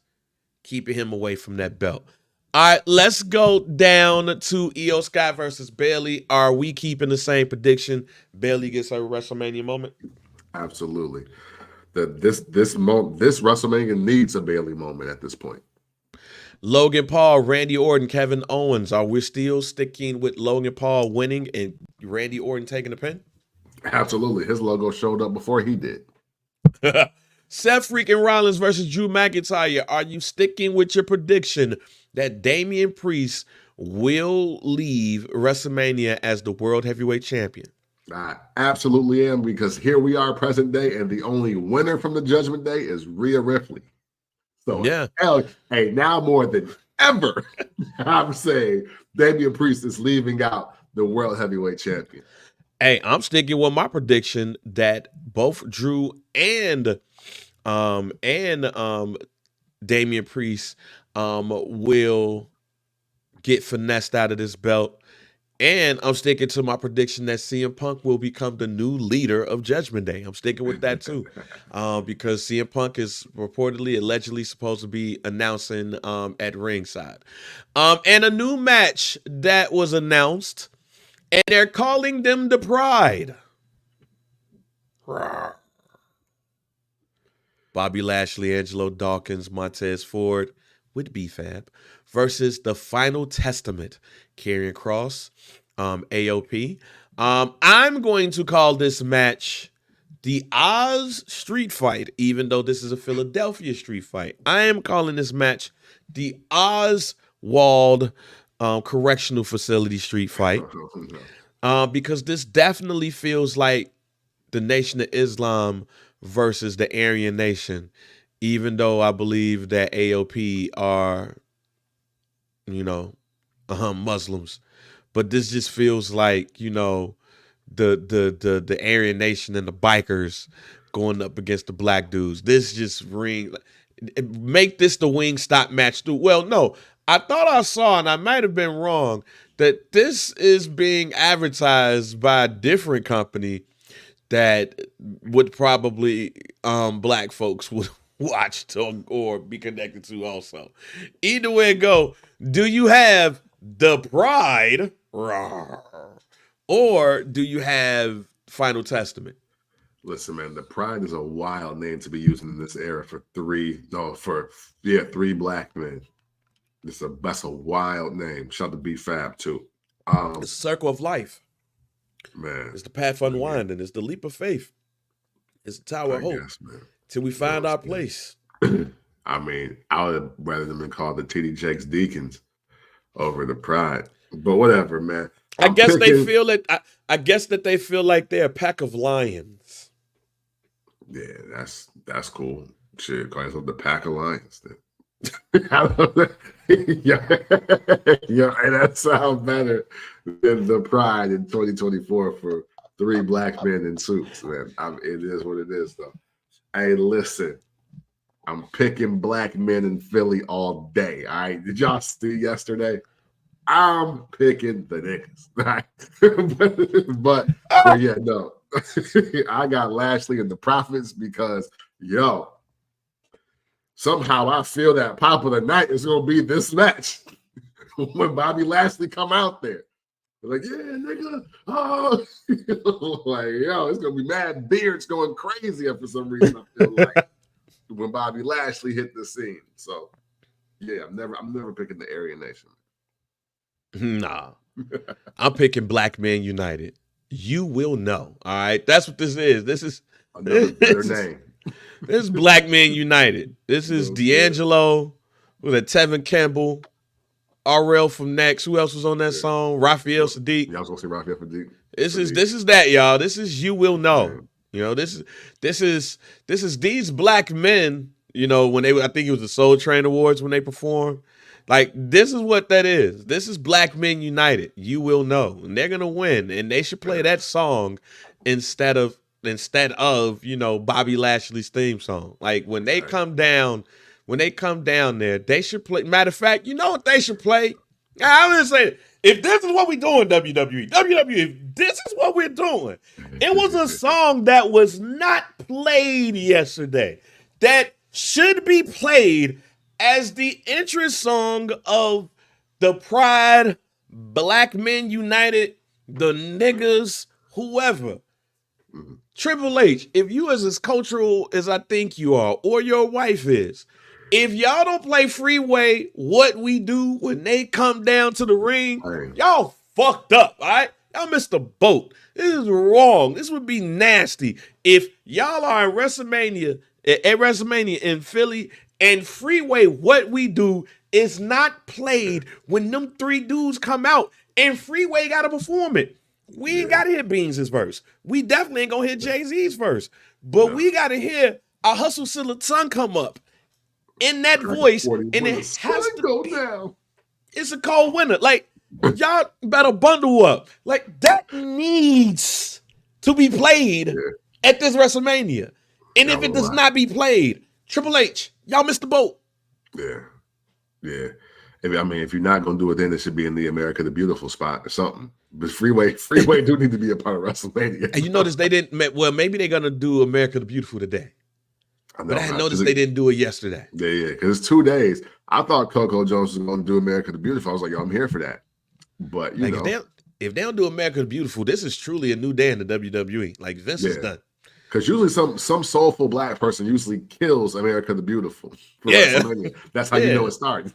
Speaker 2: keeping him away from that belt. All right, let's go down to Io Sky versus Bayley. Are we keeping the same prediction? Bayley gets her WrestleMania moment?
Speaker 1: Absolutely. This WrestleMania needs a Bayley moment at this point.
Speaker 2: Logan Paul, Randy Orton, Kevin Owens. Are we still sticking with Logan Paul winning and Randy Orton taking the pin?
Speaker 1: Absolutely. His logo showed up before he did.
Speaker 2: Seth freaking Rollins versus Drew McIntyre. Are you sticking with your prediction that Damian Priest will leave WrestleMania as the World Heavyweight Champion?
Speaker 1: I absolutely am, because here we are present day, and the only winner from the Judgment Day is Rhea Ripley. So,
Speaker 2: yeah.
Speaker 1: Hey, now more than ever, I'm saying Damian Priest is leaving out the World Heavyweight Champion.
Speaker 2: Hey, I'm sticking with my prediction that both Drew and Damian Priest will get finessed out of this belt. And I'm sticking to my prediction that CM Punk will become the new leader of Judgment Day. I'm sticking with that too, because CM Punk is reportedly, allegedly supposed to be announcing at ringside. And a new match that was announced And they're calling them the Pride. Rawr. Bobby Lashley, Angelo Dawkins, Montez Ford with B-Fab versus the Final Testament, Karrion Kross, AOP. I'm going to call this match the Oz Street Fight, even though this is a Philadelphia street fight. I am calling this match the Oswald Correctional Facility Street Fight because this definitely feels like the Nation of Islam versus the Aryan Nation, even though I believe that AOP are, Muslims. But this just feels like, the Aryan Nation and the bikers going up against the black dudes. This just make this the Wingstop match too. Well, no, I thought I saw, and I might have been wrong, that this is being advertised by a different company that would probably black folks would watch or be connected to also. Either way it go, do you have the Pride? Rawr. Or do you have Final Testament?
Speaker 1: Listen, man, the Pride is a wild name to be using in this era for three black men. That's a wild name. Shout out to B-Fab too.
Speaker 2: It's the circle of life.
Speaker 1: Man.
Speaker 2: It's the path unwinding. It's the leap of faith. It's the tower of hope. Till we find our place.
Speaker 1: I mean, I would have rather them been called the TD Jakes Deacons over the Pride. But whatever, man.
Speaker 2: I guess they feel that they feel like they're a pack of lions.
Speaker 1: Yeah, that's cool. Shit, call yourself the Pack of Lions. yeah, and that sounds better than the Pride in 2024 for three black men in suits, man. It is what it is, though. Hey, listen, I'm picking black men in Philly all day. All right, did y'all see yesterday? I'm picking the niggas. Right? but yeah, no. I got Lashley and the Prophets because, somehow I feel that Pop of the Night is going to be this match when Bobby Lashley come out there. They're like, yeah, nigga. Oh. It's going to be mad beards going crazy for some reason, I feel like, when Bobby Lashley hit the scene. So, yeah, I'm never picking the Aryan Nation.
Speaker 2: Nah. I'm picking Black Men United. You will know. All right. That's what this is. This is
Speaker 1: another better name.
Speaker 2: This is Black Men United. This is D'Angelo with a Tevin Campbell, RL from Next. Who else was on that song? Raphael Sadiq.
Speaker 1: Yeah, I was gonna say Raphael Sadiq.
Speaker 2: This is that, y'all. This is You Will Know. Yeah. This is these black men. When I think it was the Soul Train Awards when they performed. Like, this is what that is. This is Black Men United. You will know. And they're going to win. And they should play that song instead of Bobby Lashley's theme song. Like, when they come down there, they should play. Matter of fact, you know what they should play? I'm going to say, if this is what we're doing, WWE, if this is what we're doing, it was a song that was not played yesterday that should be played as the entrance song of the Pride, Black Men United, the niggas, whoever. Mm-hmm. Triple H, if you as cultural as I think you are, or your wife is, if y'all don't play Freeway, What We Do when they come down to the ring, y'all fucked up, all right? Y'all missed the boat. This is wrong. This would be nasty. If y'all are at WrestleMania in Philly, and Freeway, What We Do is not played when them three dudes come out, and Freeway got to perform it. We ain't got to hear Beans' verse. We definitely ain't going to hear Jay-Z's verse. But we got to hear a Hustle Silly Son come up in that voice, and it has to go down. It's a cold winter. Like, y'all better bundle up. Like, that needs to be played at this WrestleMania. And if it does not be played, Triple H, y'all missed the boat.
Speaker 1: Yeah. If you're not gonna do it, then it should be in the America the Beautiful spot or something. But Freeway do need to be a part of WrestleMania.
Speaker 2: And you notice they didn't. Well, maybe they're gonna do America the Beautiful today. But I noticed they didn't do it yesterday.
Speaker 1: Yeah, because it's 2 days. I thought Coco Jones was gonna do America the Beautiful. I was like, yo, I'm here for that. But
Speaker 2: if they don't do America the Beautiful, this is truly a new day in the WWE. Like Vince is done.
Speaker 1: Because usually some soulful black person usually kills America the Beautiful for
Speaker 2: Yeah.
Speaker 1: WrestleMania. That's how you know it started.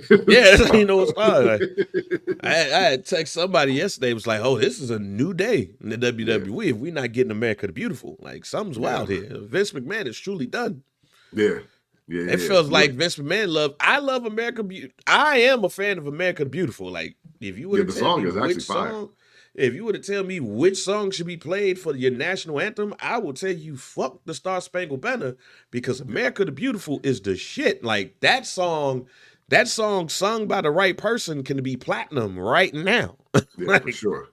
Speaker 2: Yeah, that's how you know it started. Like, I had text somebody yesterday, was like, oh, this is a new day in the WWE. If we're not getting America the Beautiful, like something's wild here. Vince McMahon is truly done. It feels like Vince McMahon I love America Beautiful. I am a fan of America the Beautiful. Like, if you were to tell me which song, if you were to tell me which song should be played for your national anthem, I will tell you fuck the Star Spangled Banner, because America the Beautiful is the shit. Like that song sung by the right person can be platinum right now.
Speaker 1: Like, for sure.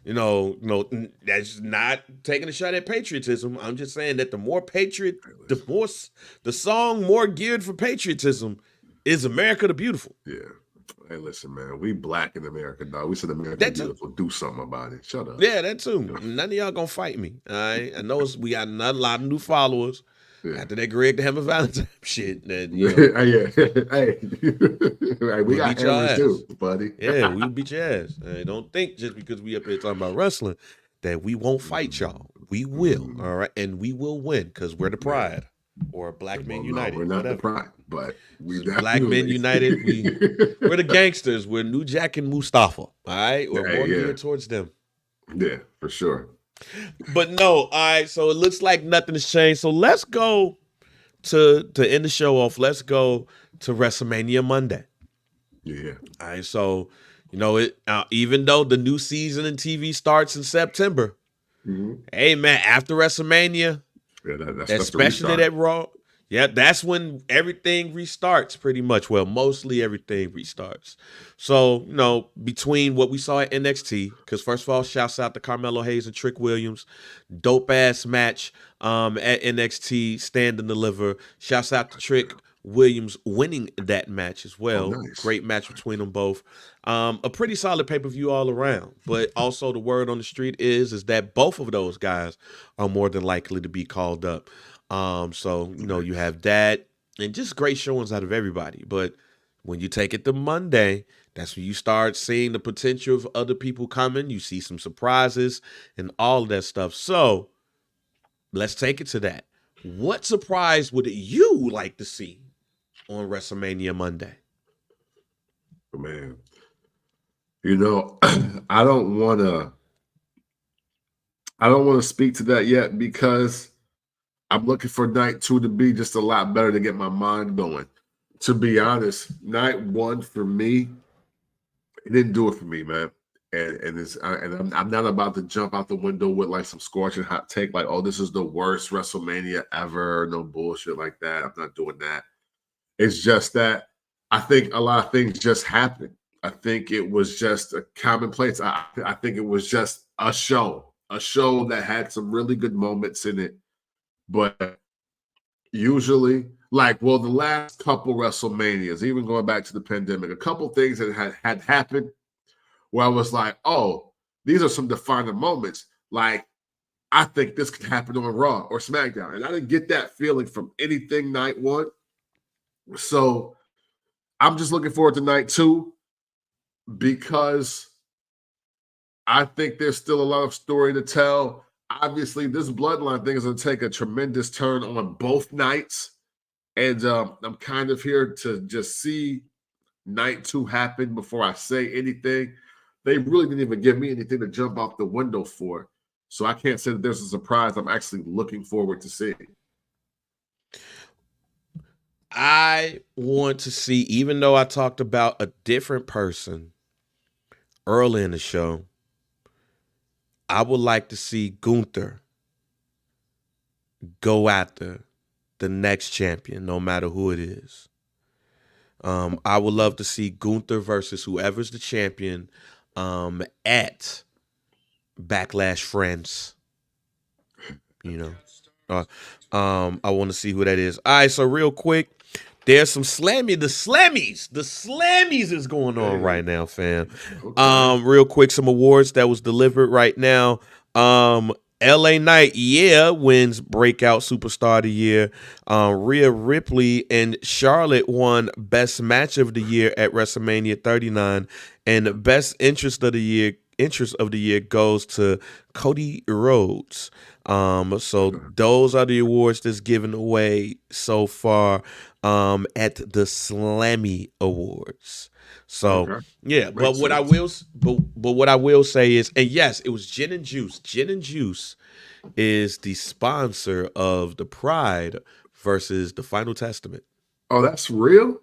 Speaker 2: You know, that's not taking a shot at patriotism. I'm just saying that the song more geared for patriotism is America the Beautiful.
Speaker 1: Yeah. Hey, listen, man, we black in America, dog. We said America the Beautiful. Do something about it. Shut up.
Speaker 2: Yeah, that too. None of y'all gonna fight me. All right. I know we got not a lot of new followers. After that Greg the Hammer Valentine shit. That, you
Speaker 1: know, hey, we got hammers too, buddy.
Speaker 2: Yeah, we beat your ass. Don't think just because we up here talking about wrestling that we won't fight y'all. We will, all right? And we will win because we're the Pride or Black Men United.
Speaker 1: No, we're not the Pride, but we
Speaker 2: Black Men United. We're the gangsters. We're New Jack and Mustafa, all right? We're more geared towards them.
Speaker 1: Yeah, for sure.
Speaker 2: But no, all right, so it looks like nothing has changed. So let's go to end the show off. Let's go to WrestleMania Monday.
Speaker 1: Yeah.
Speaker 2: All right, so, you know, even though the new season in TV starts in September, hey, man, after WrestleMania, especially at Raw, that's when everything restarts pretty much. Well, mostly everything restarts. So, you know, between what we saw at NXT, because first of all, shouts out to Carmelo Hayes and Trick Williams. Dope-ass match at NXT, Stand and Deliver. Shouts out to Trick Williams winning that match as well.
Speaker 1: Oh, nice.
Speaker 2: Great match between them both. A pretty solid pay-per-view all around. But also the word on the street is that both of those guys are more than likely to be called up. So, you know, you have that and just great showings out of everybody. But when you take it to Monday, that's when you start seeing the potential of other people coming. You see some surprises and all of that stuff. So let's take it to that. What surprise would you like to see on WrestleMania Monday?
Speaker 1: Man, you know, I don't want to speak to that yet because I'm looking for night 2 to be just a lot better to get my mind going. To be honest, night 1 for me, it didn't do it for me, man. And I'm not about to jump out the window with like some scorching hot take, like, oh, this is the worst WrestleMania ever. No bullshit like that. I'm not doing that. It's just that I think a lot of things just happened. I think it was just a commonplace. I think it was just a show that had some really good moments in it. But usually, like, well, the last couple WrestleManias, even going back to the pandemic, a couple things that had happened where I was like, oh, these are some defining moments. Like, I think this could happen on Raw or SmackDown. And I didn't get that feeling from anything night 1. So I'm just looking forward to night 2 because I think there's still a lot of story to tell. Obviously, this bloodline thing is going to take a tremendous turn on both nights. And I'm kind of here to just see night 2 happen before I say anything. They really didn't even give me anything to jump off the window for. So I can't say that there's a surprise I'm actually looking forward to seeing.
Speaker 2: I want to see, even though I talked about a different person early in the show, I would like to see Gunther go after the next champion, no matter who it is. I would love to see Gunther versus whoever's the champion at Backlash France. You know, I want to see who that is. All right, so real quick, there's some the Slammies is going on right now, fam. Okay. Real quick, some awards that was delivered right now. LA Knight, wins Breakout Superstar of the Year. Rhea Ripley and Charlotte won Best Match of the Year at WrestleMania 39, and Best Interest of the Year. Interest of the Year goes to Cody Rhodes. So those are the awards that's given away so far at the Slammy Awards. So
Speaker 1: Okay.
Speaker 2: yeah, but
Speaker 1: Makes
Speaker 2: what I
Speaker 1: sense.
Speaker 2: will but what I will say is, and yes, it was Gin and Juice. Gin and Juice is the sponsor of the Pride versus the Final Testament.
Speaker 1: Oh, that's real?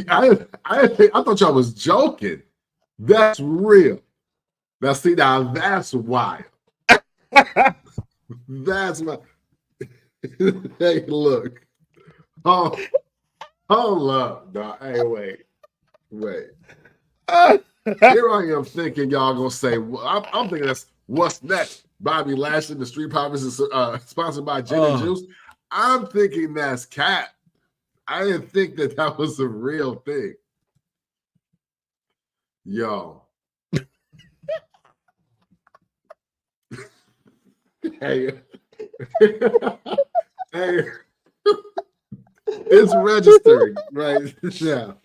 Speaker 1: I thought y'all was joking. That's real. Now, see, now that's wild. That's my. Hey, look. Oh, hold up, dog. Hey, wait. Here I am thinking y'all gonna say. I'm thinking that's what's next. Bobby Lashley, the Street Profits, is sponsored by Gin and Juice. I'm thinking that's Cat. I didn't think that was a real thing. Yo. Hey. Hey. It's registering right now.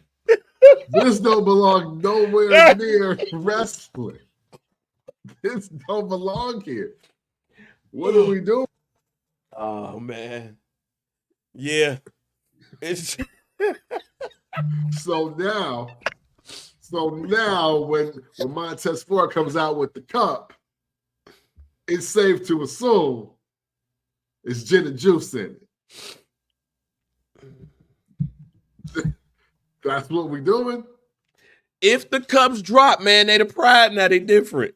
Speaker 1: This don't belong nowhere near wrestling. This don't belong here. What are we doing?
Speaker 2: Oh man. Yeah. It's
Speaker 1: So now when Montez Ford comes out with the cup, it's safe to assume it's gin and juice in it. That's what we're doing.
Speaker 2: if the cups drop, man, they the Pride now. They different.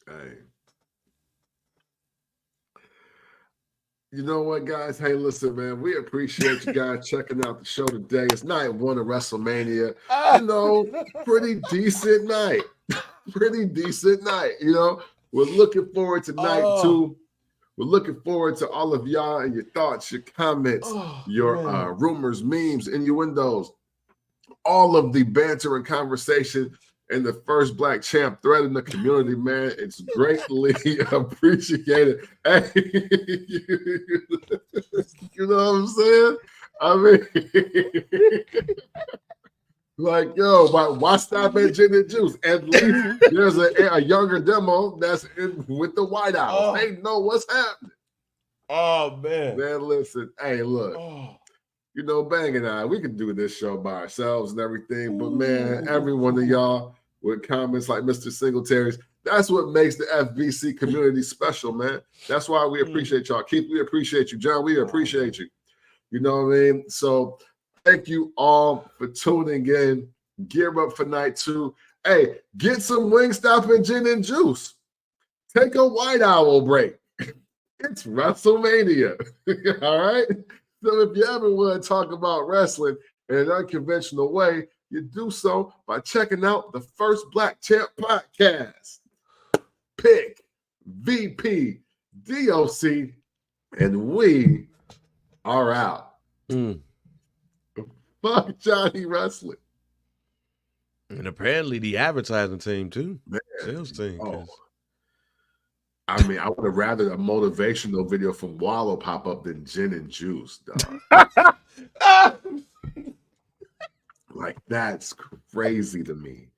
Speaker 1: Hey. You know what, guys? Hey, listen, man. We appreciate you guys checking out the show today. It's night one of WrestleMania. You know, pretty decent night. Pretty decent night. You know, we're looking forward to night two. We're looking forward to all of y'all and your thoughts, your comments, your rumors, memes, innuendos, all of the banter and conversation and the first Black Champ thread in the community, man. It's greatly appreciated. Hey, you know what I'm saying? I mean, like, yo, why stop at Gin and Juice? At least there's a younger demo that's in with the White House. They know what's happening.
Speaker 2: Oh, man.
Speaker 1: Man, listen. Hey, look. You know, Bang and I, we could do this show by ourselves and everything. But, man, every one of y'all with comments like Mr. Singletary's, that's what makes the FBC community special, man. That's why we appreciate y'all. Keith, we appreciate you. John, we appreciate you. You know what I mean? So thank you all for tuning in. Gear up for night two. Hey, get some Wingstop and Gin and Juice. Take a White Owl break. It's WrestleMania. All right? So if you ever want to talk about wrestling in an unconventional way, you do so by checking out the First Black Champ podcast. Pick, VP, DOC, and we are out. Fuck Johnny Wrestling.
Speaker 2: And apparently the advertising team too.
Speaker 1: Man,
Speaker 2: sales team.
Speaker 1: I mean, I would have rather a motivational video from Wallow pop up than Gin and Juice, dog. Like, that's crazy to me.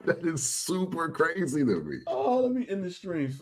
Speaker 1: That is super crazy to me.
Speaker 2: Oh, let me end the stream.